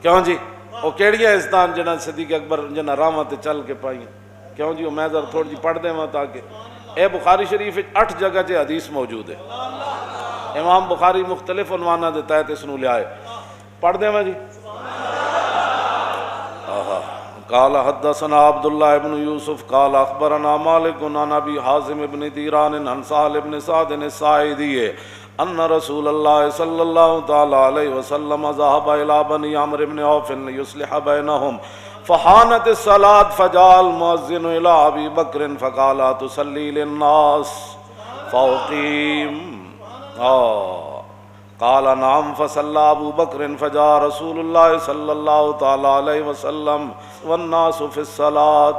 کیوں جی او کیڑیاں عزتاں جنہاں صدیق اکبر جنہاں راواں تے چل کے پائیاں؟ کیوں جی میں ذرا تھوڑی جی پڑھ دیواں تاکہ اے بخاری شریف 8 جگہ تے حدیث موجود ہے، امام بخاری مختلف عنوانہ دے تحت اس نو لے آئے، پڑھ دیواں جی۔ قال حدثنا عبداللہ ابن یوسف قال اخبرنا مالک عن ابی حازم ابن دیران عن سہل ابن سعد الساعدی ان رسول اللہ صلی اللہ تعالی علیہ وسلم ذهب الى بنی عمرو بن عوف لیصلح بینہم فحانت الصلاة فجاء المؤذن الى ابی بکر فقال تصلی للناس فاقیم قال نعم فصلى ابو بکر فجاء رسول اللہ صلی اللہ تعالی علیہ وسلم والناس في الصلاة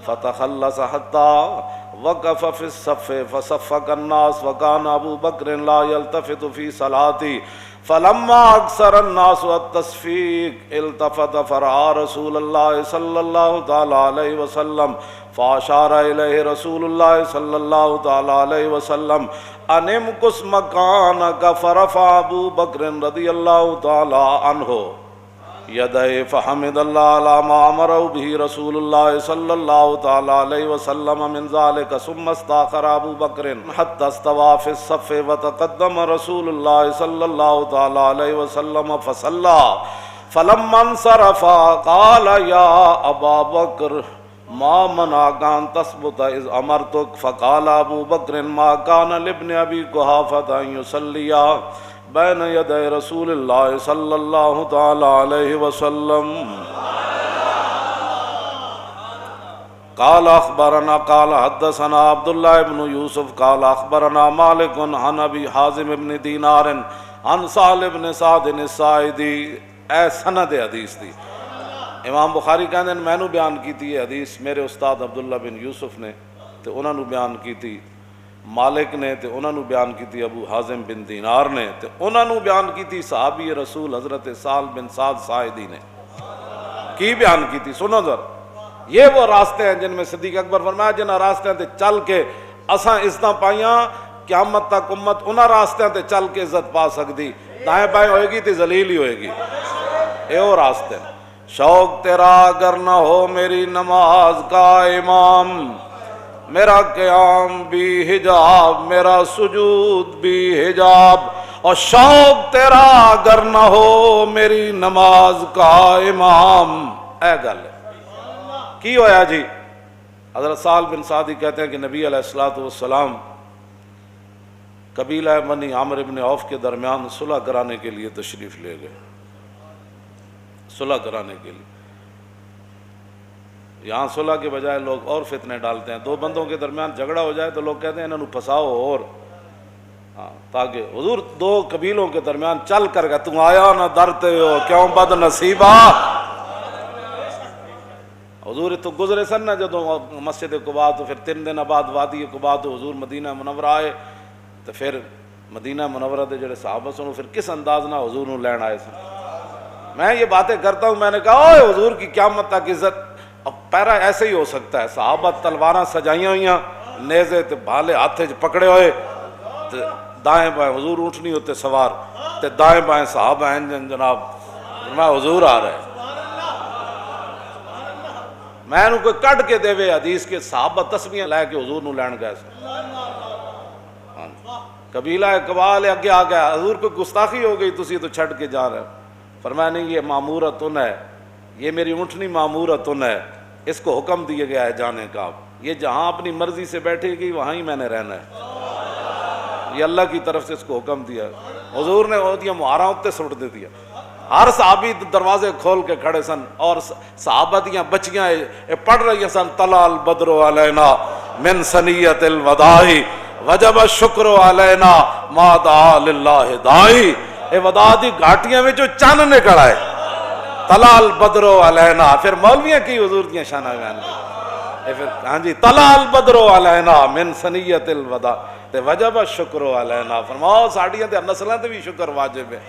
فتخلص حتى وقف في الصف فصفق الناس وكان ابو بکر لا يلتفت في صلاته فلما اکثر الناس التصفیق التفت فرعى رسول اللہ صلی اللہ تعالی علیہ وسلم فاشار الیہ رسول اللہ صلی اللہ تعالی علیہ وسلم ان امکث مکانک فرفع ابو بکر رضی اللہ تعالی عنہ یدہ فحمد اللہ علی ما امرہ به رسول اللہ صلی اللہ تعالی علیہ وسلم من ذلك ثم استاخر ابو بکر حتى استوى في الصف وتقدم رسول اللہ صلی اللہ تعالی علیہ وسلم فصلى فلما انصرف قال یا ابا بکر ما منعك ان تثبت اذ امرتك فقال ابو بکر ما كان لابن ابي قحافة ان يصلي بین یدی رسول اللہ صلی اللہ تعالی علیہ وسلم۔ قال اخبرنا قال حدثنا عبداللہ ابن یوسف قال اخبرنا مالک عن ابی حازم ابن دینار عن سہل ابن سعد الساعدی۔ اے سند حدیث دی امام بخاری کہندے ہیں میں نو بیان کیتی ہے حدیث میرے استاد عبداللہ بن یوسف نے تے انہاں نو بیان کیتی مالک نے تے انہاں نو بیان کیتی ابو حازم بن دینار نے تے انہاں نو بیان کیتی صحابی رسول حضرت سہل بن سعد ساعدی نے۔ کی بیان کیتی سنو ذرا، یہ وہ راستے ہیں جن میں صدیق اکبر فرمایا جنہاں راستیاں تے چل کے اساں عزتاں پائیاں، قیامت تک امت انہاں راستیاں تے چل کے عزت پا سکتی، دائیں بائیں ہوئے گی تے ذلیل ہی ہوئے گی، اے وہ راستے ہیں۔ شوق تیرا اگر نہ ہو میری نماز کا امام، میرا قیام بھی حجاب، میرا سجود بھی حجاب، اور شوق تیرا اگر نہ ہو میری نماز کا امام۔ اے گل کی ہویا جی؟ حضرت سہل بن سعدی کہتے ہیں کہ نبی علیہ الصلوۃ والسلام قبیلہ بنی عامر بن عوف کے درمیان صلح کرانے کے لیے تشریف لے گئے، صلح کرانے کے لیے۔ یہاں صلح کے بجائے لوگ اور فتنے ڈالتے ہیں، دو بندوں کے درمیان جھگڑا ہو جائے تو لوگ کہتے ہیں انہوں پھنساؤ، اور تاکہ حضور دو قبیلوں کے درمیان چل کر گئے، تم آیا نہ ڈرتے ہو کیوں بد نصیبہ۔ حضور تو گزرے سن نہ جدوں مسجد قباء، تو پھر 3 دن بعد وادی قباء تو حضور مدینہ منورہ آئے، تو پھر مدینہ منورہ دے جڑے صحابہ سن پھر کس انداز نہ حضور نو لین آئے سن۔ میں یہ باتیں کرتا ہوں، میں نے کہا اوے حضور کی قیامت تک عزت، اب پیرا ایسے ہی ہو سکتا ہے، صحابہ تلواراں سجائیاں ہوئیاں، نیزے تے بھالے ہاتھے پکڑے ہوئے، تے دائیں بائیں حضور اونٹنی ہوتے سوار، تے دائیں بائیں صحابہ ہیں جناب، میں حضور آ رہا ہے۔ میں انہوں کوئی کٹ کے دے وے حدیث کے صحابہ تسبیحاں لے کے حضور نو لین گئے سن۔ قبیلہ قبال اگے آ گیا، حضور کو گستاخی ہو گئی، تسی تو چھڑ کے جا رہے ہیں۔ فرمایا نہیں، یہ معمورتن ہے، یہ میری اونٹنی معمورتن ہے، اس کو حکم دیا گیا ہے جانے کا، یہ جہاں اپنی مرضی سے بیٹھے گی وہاں ہی میں نے رہنا ہے، یہ اللہ کی طرف سے اس کو حکم دیا۔ حضور نے وہ دیا مہاراں اتے سٹ دے دیا، ہر صحابی دروازے کھول کے کھڑے سن، اور صحابہ دیاں بچیاں پڑھ رہی سن، طلع البدر علینا من ثنیۃ الوداع وجب الشکر علینا ما دعا للہ داعی۔ اے وداع دی گھاٹیاں میں جو چن نکل آئے، طلع البدر علینا، پھر مولویاں کی حضور دیاں شانہ بیان کی، پھر ہاں جی طلع البدر علینا من ثنیۃ الوداع تے وجب الشکر علینا، فرماؤ ساڈیاں تے نسلاں تے بھی شکر واجب ہے۔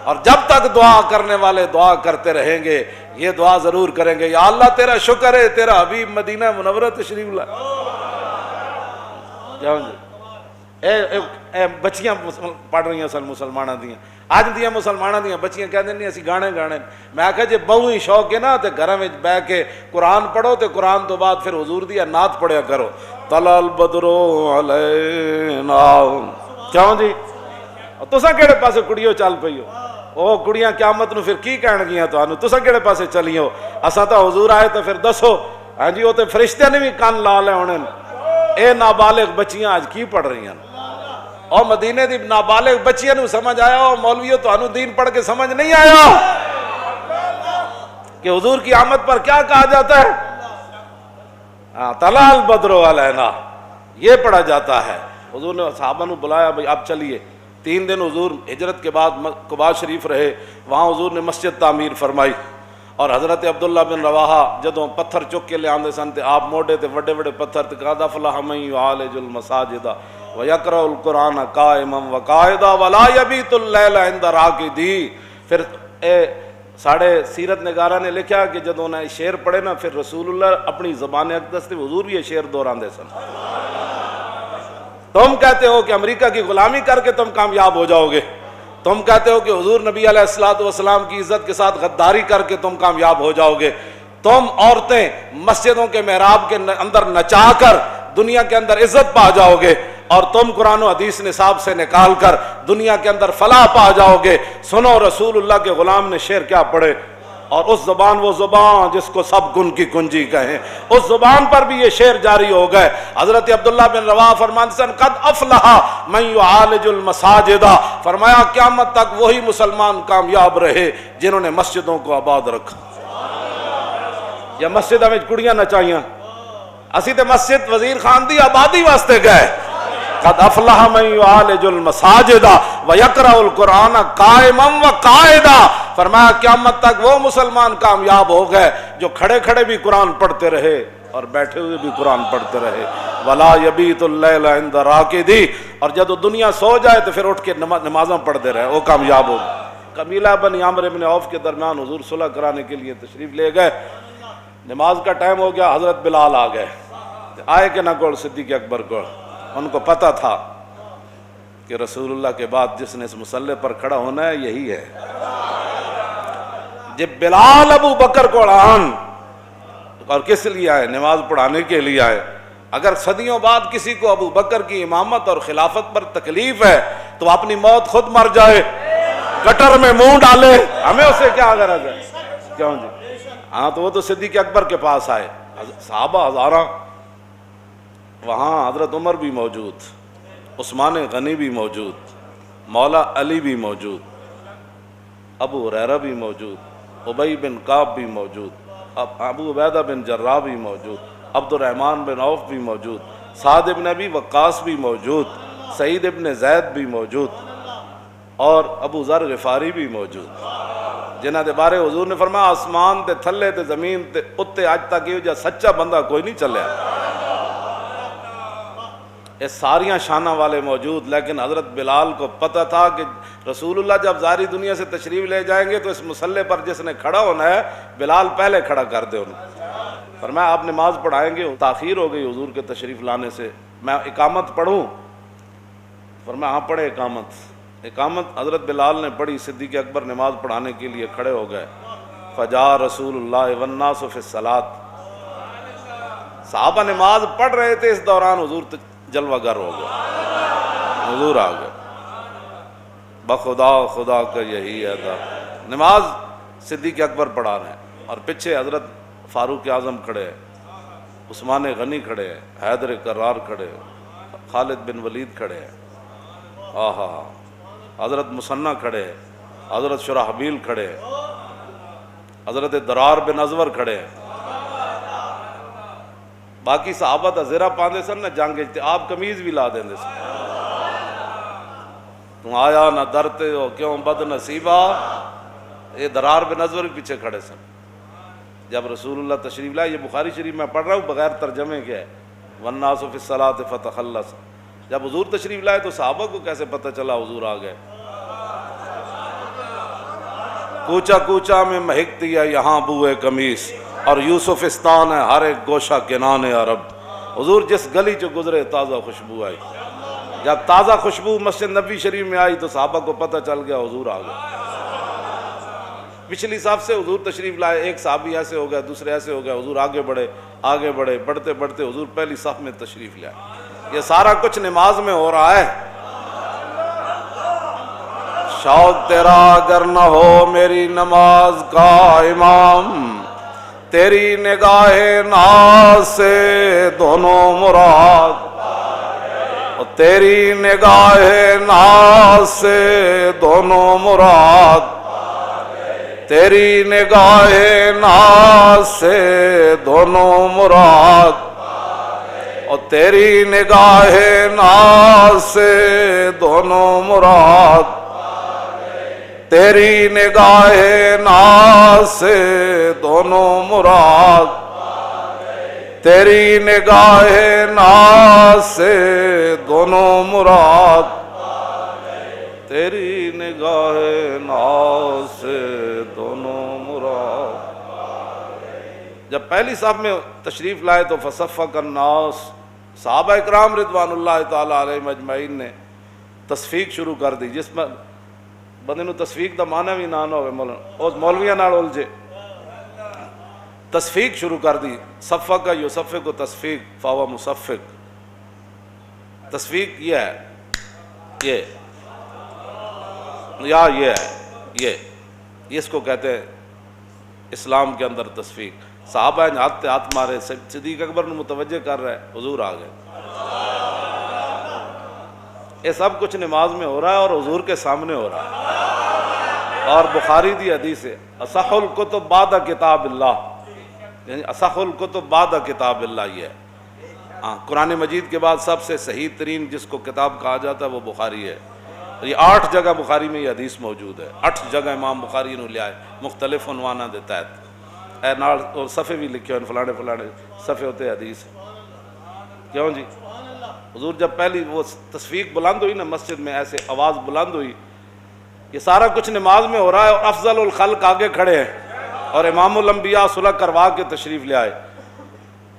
اور جب تک دعا کرنے والے دعا کرتے رہیں گے، یہ دعا ضرور کریں گے، یا اللہ تیرا شکر ہے تیرا حبیب مدینہ منورہ تشریف لائے۔ اے بچیاں پڑھ رہی ہیں سن مسلمانہ دیاں، آج دیاں مسلمانہ دیاں بچیاں کہہ دیں نہیں اسی گانے گانے، میں کہا جے بہو ہی شوق ہے نا تے گھراں وچ بیٹھ کے قرآن پڑھو، تے قرآن تو بعد پھر حضور دی نعت پڑھیا کرو، طلع البدر علینا۔ کیوں جی تساں کیڑے پاسے کڑیو چل پئی ہو؟ او کڑیاں قیامت نو پھر کی کہن گیاں تانوں، تساں کیڑے پاسے چلی ہو؟ اساں تو حضور آئے تو پھر دسو، ہاں جی وہ تے فرشتے نے بھی کان لا لے ہونے۔ اے نابالغ بچیاں آج کی پڑھ رہی ہیں، اور مدینے دی نابالغ بچیاں نو سمجھ آیا، اور مولویوں تانوں دین پڑھ کے سمجھ نہیں آیا کہ حضور کی آمد پر کیا کہا جاتا ہے؟ طلع البدر علینا، یہ پڑھا جاتا ہے۔ حضور نے صحابہ نو بلایا، بھئی اب چلیے۔ 3 دن حضور ہجرت کے بعد قباء شریف رہے، وہاں حضور نے مسجد تعمیر فرمائی، اور حضرت عبداللہ بن رواحہ جدوں پتھر چک کے لے آندے سن تے آپ موڑے تے وڈے وڈے پتھر تے قد افلح من یعالج المساجد ویقرأ القرآن قائما وقاعدا ولا یبیت اللیل عند راقدی۔ پھر ساڑھے سیرت نگارہ نے لکھا کہ جدوں نے شعر پڑھے نا، پھر رسول اللہ اپنی زبان اقدس تے حضور بھی یہ شعر دہراندے سن۔ تم کہتے ہو کہ امریکہ کی غلامی کر کے تم کامیاب ہو جاؤ گے، تم کہتے ہو کہ حضور نبی علیہ السلام کی عزت کے ساتھ غداری کر کے تم کامیاب ہو جاؤ گے، تم عورتیں مسجدوں کے محراب کے اندر نچا کر دنیا کے اندر عزت پا جاؤ گے، اور تم قرآن و حدیث نصاب سے نکال کر دنیا کے اندر فلاح پا جاؤ گے۔ سنو رسول اللہ کے غلام نے شعر کیا پڑھے، اور اس زبان، وہ زبان جس کو سب گن کی کنجی کہیں، اس زبان پر بھی یہ شعر جاری ہو گئے۔ حضرت عبداللہ بن رواحہ فرماتے ہیں قد افلح من یعالج المساجد، فرمایا قیامت تک وہی مسلمان کامیاب رہے جنہوں نے مسجدوں کو آباد رکھا۔ یا مسجدوں میں کڑیاں نچائیاں، اسی تے مسجد وزیر خان دی آبادی واسطے گئے۔ قد افلح من یعالج المساجد ویقرأ القرآن قائما وقاعدا، فرمایا قیامت تک وہ مسلمان کامیاب ہو گئے جو کھڑے کھڑے بھی قرآن پڑھتے رہے اور بیٹھے ہوئے بھی قرآن پڑھتے رہے۔ ولا یبیت اللیل عند راقدی، اور جب دنیا سو جائے تو پھر اٹھ کے نمازاں پڑھتے رہے، وہ کامیاب ہو گئے۔ قبیلہ بنی عامر بن عوف کے درمیان حضور صلح کرانے کے لیے تشریف لے گئے، نماز کا ٹائم ہو گیا، حضرت بلال آ گئے، آئے کہ نہ کول صدیق اکبر کو، ان کو پتہ تھا کہ رسول اللہ کے بعد جس نے اس مصلی پر کھڑا ہونا ہے یہی ہے۔ جب بلال ابو بکر کو آن، اور کس لیے آئے؟ نماز پڑھانے کے لیے آئے، اگر صدیوں بعد کسی کو ابو بکر کی امامت اور خلافت پر تکلیف ہے تو اپنی موت خود مر جائے، کٹر میں منہ ڈالے، ہمیں اسے کیا غرض ہے؟ کیوں جی؟ ہاں تو وہ تو صدیق اکبر کے پاس آئے، صحابہ ہزاراں، وہاں حضرت عمر بھی موجود، عثمان غنی بھی موجود، مولا علی بھی موجود، ابو ہریرہ بھی موجود، ابی بن کعب بھی موجود، ابو عبیدہ بن جراح بھی موجود، عبد الرحمن بن عوف بھی موجود، سعد بن ابی وقاص بھی موجود، سعید بن زید بھی موجود، اور ابو ذر غفاری بھی موجود، جنہاں دے بارے حضور نے فرمایا آسمان تے تھلے تے زمین تے اتے اج تک یہ جا سچا بندہ کوئی نہیں چلیا۔ یہ ساریاں شانہ والے موجود، لیکن حضرت بلال کو پتہ تھا کہ رسول اللہ جب ظاہری دنیا سے تشریف لے جائیں گے تو اس مسلح پر جس نے کھڑا ہونا ہے بلال پہلے کھڑا کر دے انہوں۔ فرمایا آپ نماز پڑھائیں گے، تاخیر ہو گئی حضور کے تشریف لانے سے، میں اقامت پڑھوں؟ فرمایا ہاں پڑھے اقامت۔ اقامت حضرت بلال نے پڑھی، صدیق اکبر نماز پڑھانے کے لیے کھڑے ہو گئے، فجاء رسول اللہ والناس فی الصلاۃ، صحابہ نماز پڑھ رہے تھے، اس دوران حضور جلوہ گر ہو گئے، حضور آ گئے، بخدا خدا کا یہی ہے تھا۔ نماز صدیق اکبر پڑھا رہے ہیں اور پیچھے حضرت فاروق اعظم کھڑے ہیں، عثمان غنی کھڑے ہیں، حیدر کرار کھڑے ہیں، خالد بن ولید کھڑے ہیں، آہا، حضرت مثنى کھڑے ہیں، حضرت شرحبیل کھڑے ہیں، حضرت درار بن ازور کھڑے ہیں، باقی صحابہ تا زیرہ پاندے سن نہ جنگ اجتے، آپ قمیض بھی لا دیں دے سن، تم آیا نہ درتے ہو کیوں بد نصیبہ، یہ درار بن ازور بھی پیچھے کھڑے سن۔ جب رسول اللہ تشریف لائے، یہ بخاری شریف میں پڑھ رہا ہوں بغیر ترجمے کے ہے، والناس فی الصلاۃ فتخلص، جب حضور تشریف لائے تو صحابہ کو کیسے پتہ چلا حضور آ گئے؟ کوچا کوچا میں مہکتی ہے یہاں بوئے قمیص، اور یوسفستان ہے ہر ایک گوشہ کنان عرب، حضور جس گلی چو گزرے تازہ خوشبو آئی، جب تازہ خوشبو مسجد نبی شریف میں آئی تو صحابہ کو پتہ چل گیا حضور آ گئے۔ پچھلی صف سے حضور تشریف لائے، ایک صحابی ایسے ہو گیا، دوسرے ایسے ہو گیا، حضور آگے بڑھے، بڑھتے بڑھتے حضور پہلی صف میں تشریف لائے۔ یہ سارا کچھ نماز میں ہو رہا ہے۔ شوق تیرا اگر نہ ہو میری نماز کا امام، تیری نگاہ ناز سے دونوں مراد، تیری نگاہ ناز سے دونوں مراد، تیری نگاہ ناز سے دونوں مراد، اور تیری نگاہ ناز سے دونوں مراد، تیری نگاہ ناز سے دونوں مراد، تیری نگاہ ناز سے دونوں مراد، تیری نگاہ ناز سے دونوں مراد۔ جب پہلی صف میں تشریف لائے تو فصفق الناس، صحابہ اکرام رضوان اللہ تعالیٰ علیہم اجمعین نے تصفیق شروع کر دی، جس میں بندے نو تصفیق دا معنی بھی نہ ہوئے، اس مولویاں نال الجھے، تصفیق شروع کر دی، صفق کا یصفق کو تصفیق فاوا مصفق، تصفیق یہ ہے، یہ یا یہ ہے، یہ اس کو کہتے ہیں اسلام کے اندر تصفیق۔ صحابہ نے ہاتھ ہاتھ مارے، صدیق اکبر نے متوجہ کر رہا ہے، حضور آ گئے۔ یہ سب کچھ نماز میں ہو رہا ہے اور حضور کے سامنے ہو رہا ہے۔ اور بخاری دی حدیث ہے، اصح الکتب بعد کتاب اللہ، یعنی اصح الکتب بعد کتاب اللہ، یہ ہے قرآن مجید کے بعد سب سے صحیح ترین جس کو کتاب کہا جاتا ہے وہ بخاری ہے۔ یہ 8 جگہ بخاری میں یہ حدیث موجود ہے، 8 جگہ امام بخاری نے لیا ہے، مختلف عنوانہ دے تحت، اے نال اور صفحے بھی لکھے ہیں، فلانے فلانے صفحے ہوتے حدیث۔ کیوں جی؟ حضور جب پہلی وہ تصفیق بلند ہوئی نا مسجد میں، ایسے آواز بلند ہوئی، یہ سارا کچھ نماز میں ہو رہا ہے اور افضل الخلق آگے کھڑے ہیں اور امام الانبیاء صلح کروا کے تشریف لے آئے۔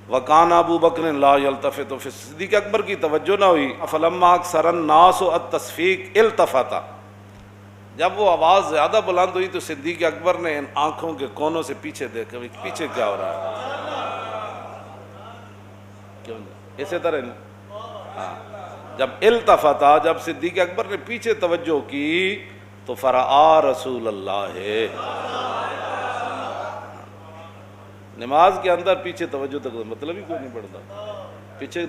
وکان ابو بکر لا یلتفت، صدیق اکبر کی توجہ نہ ہوئی، فلما اکثر الناس التصفیق التفت، جب وہ آواز زیادہ بلند ہوئی تو صدیق اکبر نے ان آنکھوں کے کونوں سے پیچھے دیکھا، پیچھے کیا ہو رہا ہے؟ کیوں نہیں؟ اسی طرح ہاں، جب التفتا، جب صدیق اکبر نے پیچھے توجہ کی تو فرآ رسول اللہ ہے۔ نماز کے اندر پیچھے توجہ تک مطلب ہی کوئی نہیں پڑتا، پیچھے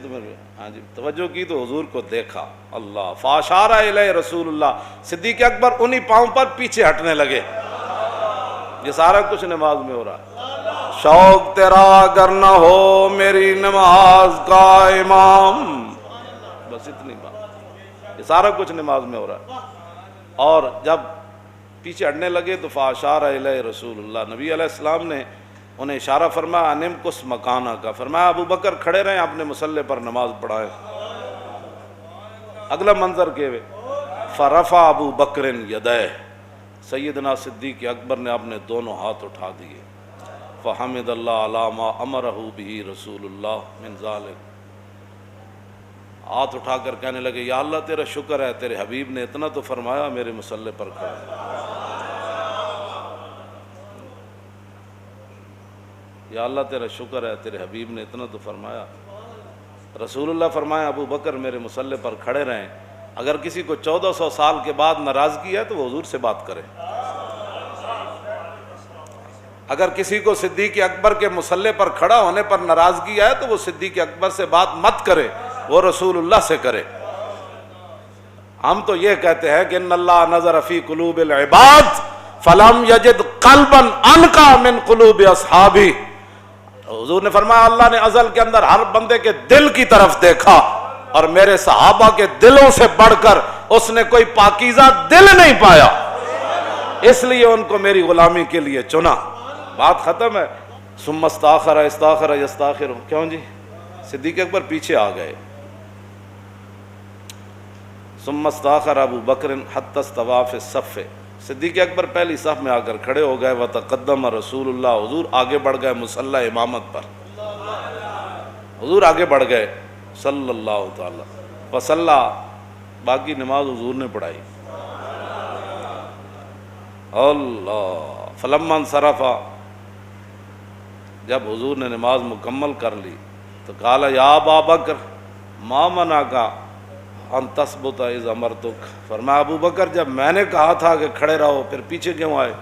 ہاں جی توجہ کی تو حضور کو دیکھا، اللہ فاشارہ الیہ رسول اللہ، صدیق اکبر انہی پاؤں پر پیچھے ہٹنے لگے۔ یہ سارا کچھ نماز میں ہو رہا ہے۔ شوق تیرا اگر نہ ہو میری نماز کا امام، بس اتنی بات، یہ سارا کچھ نماز میں ہو رہا ہے۔ اور جب پیچھے ہٹنے لگے تو فاشارہ الیہ رسول اللہ، نبی علیہ السلام نے انہیں اشارہ فرمایا انم کس مکانہ کا، فرمایا ابو بکر کھڑے رہیں اپنے مصلی پر نماز پڑھائے۔ اگلا منظر کے فرفع ابو بکر یدیہ، سیدنا صدیق اکبر نے اپنے دونوں ہاتھ اٹھا دیے، فحمد اللہ علی ما امرہ بہ رسول اللہ من ذالک، ہاتھ اٹھا کر کہنے لگے یا اللہ تیرا شکر ہے تیرے حبیب نے اتنا تو فرمایا میرے مصلی پر کھڑے۔ یا اللہ تیرا شکر ہے تیرے حبیب نے اتنا تو فرمایا۔ رسول اللہ فرمایا ابو بکر میرے مصلی پر کھڑے رہیں، اگر کسی کو 1400 سال کے بعد ناراضگی ہے تو وہ حضور سے بات کرے، اگر کسی کو صدیق اکبر کے مصلی پر کھڑا ہونے پر ناراضگی ہے تو وہ صدیق اکبر سے بات مت کرے، وہ رسول اللہ سے کرے۔ ہم تو یہ کہتے ہیں کہ ان اللہ نظر فی قلوب العباد فلم یجد قلبا انقا من قلوب اصحابی، حضور نے فرمایا اللہ نے ازل کے اندر ہر بندے کے دل کی طرف دیکھا اور میرے صحابہ کے دلوں سے بڑھ کر اس نے کوئی پاکیزہ دل نہیں پایا، اس لیے ان کو میری غلامی کے لیے چنا۔ بات ختم ہے۔ ثم استاخر استاخر یستاخر، کیوں جی؟ صدیق اکبر پیچھے آ گئے۔ ثم استاخر ابو بکر حتی استوى فی الصف، صدیق اکبر پہلی صف میں آ کر کھڑے ہو گئے، وتقدم رسول اللہ، حضور آگے بڑھ گئے مصلی امامت پر، حضور آگے بڑھ گئے صلی اللہ تعالی وصلی، باقی نماز حضور نے پڑھائی۔ اللہ فلما انصرف، جب حضور نے نماز مکمل کر لی تو قال یا ابا بکر ما منعک ان تثبت اذ امرتک، فرمایا ابو بکر جب میں نے کہا تھا کہ کھڑے رہو پھر پیچھے کیوں آئے؟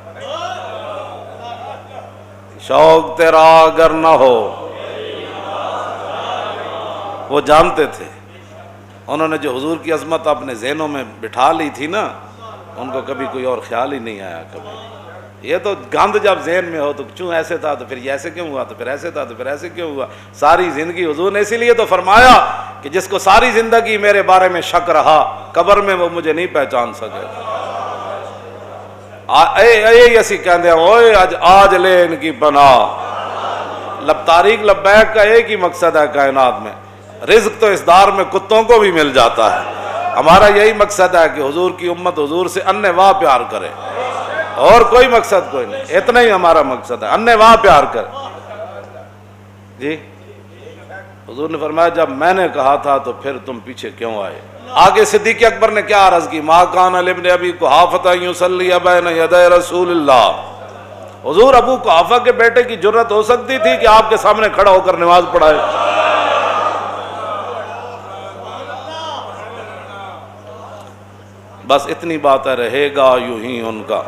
شوق تیرا اگر نہ ہو، وہ جانتے تھے، انہوں نے جو حضور کی عظمت اپنے ذہنوں میں بٹھا لی تھی نا، ان کو کبھی کوئی اور خیال ہی نہیں آیا کبھی۔ یہ تو گند جب ذہن میں ہو تو کیوں ایسے تھا تو پھر یہ ایسے کیوں ہوا، تو پھر ایسے تھا تو پھر ایسے کیوں ہوا، ساری زندگی حضور نے اسی لیے تو فرمایا کہ جس کو ساری زندگی میرے بارے میں شک رہا قبر میں وہ مجھے نہیں پہچان سکے۔ اے اسی کہندے ہیں اوئے آج لے ان کی پناہ، تاریخ لبیک کا ایک ہی مقصد ہے کائنات میں، رزق تو اس دار میں کتوں کو بھی مل جاتا ہے، ہمارا یہی مقصد ہے کہ حضور کی امت حضور سے انے واہ پیار کرے، اور کوئی مقصد کوئی نہیں، اتنا ہی ہمارا مقصد ہے، انے واہ پیار کرے۔ جی حضور نے فرمایا جب میں نے کہا تھا تو پھر تم پیچھے کیوں آئے؟ آگے صدیق اکبر نے کیا عرض کی، ما کان لابن ابی قحافہ یصلی بین یدی رسول اللہ، حضور ابو قحافہ کے بیٹے کی جرت ہو سکتی تھی کہ آپ کے سامنے کھڑا ہو کر نماز پڑھائے؟ بس اتنی بات ہے، رہے گا یوں ہی ان کا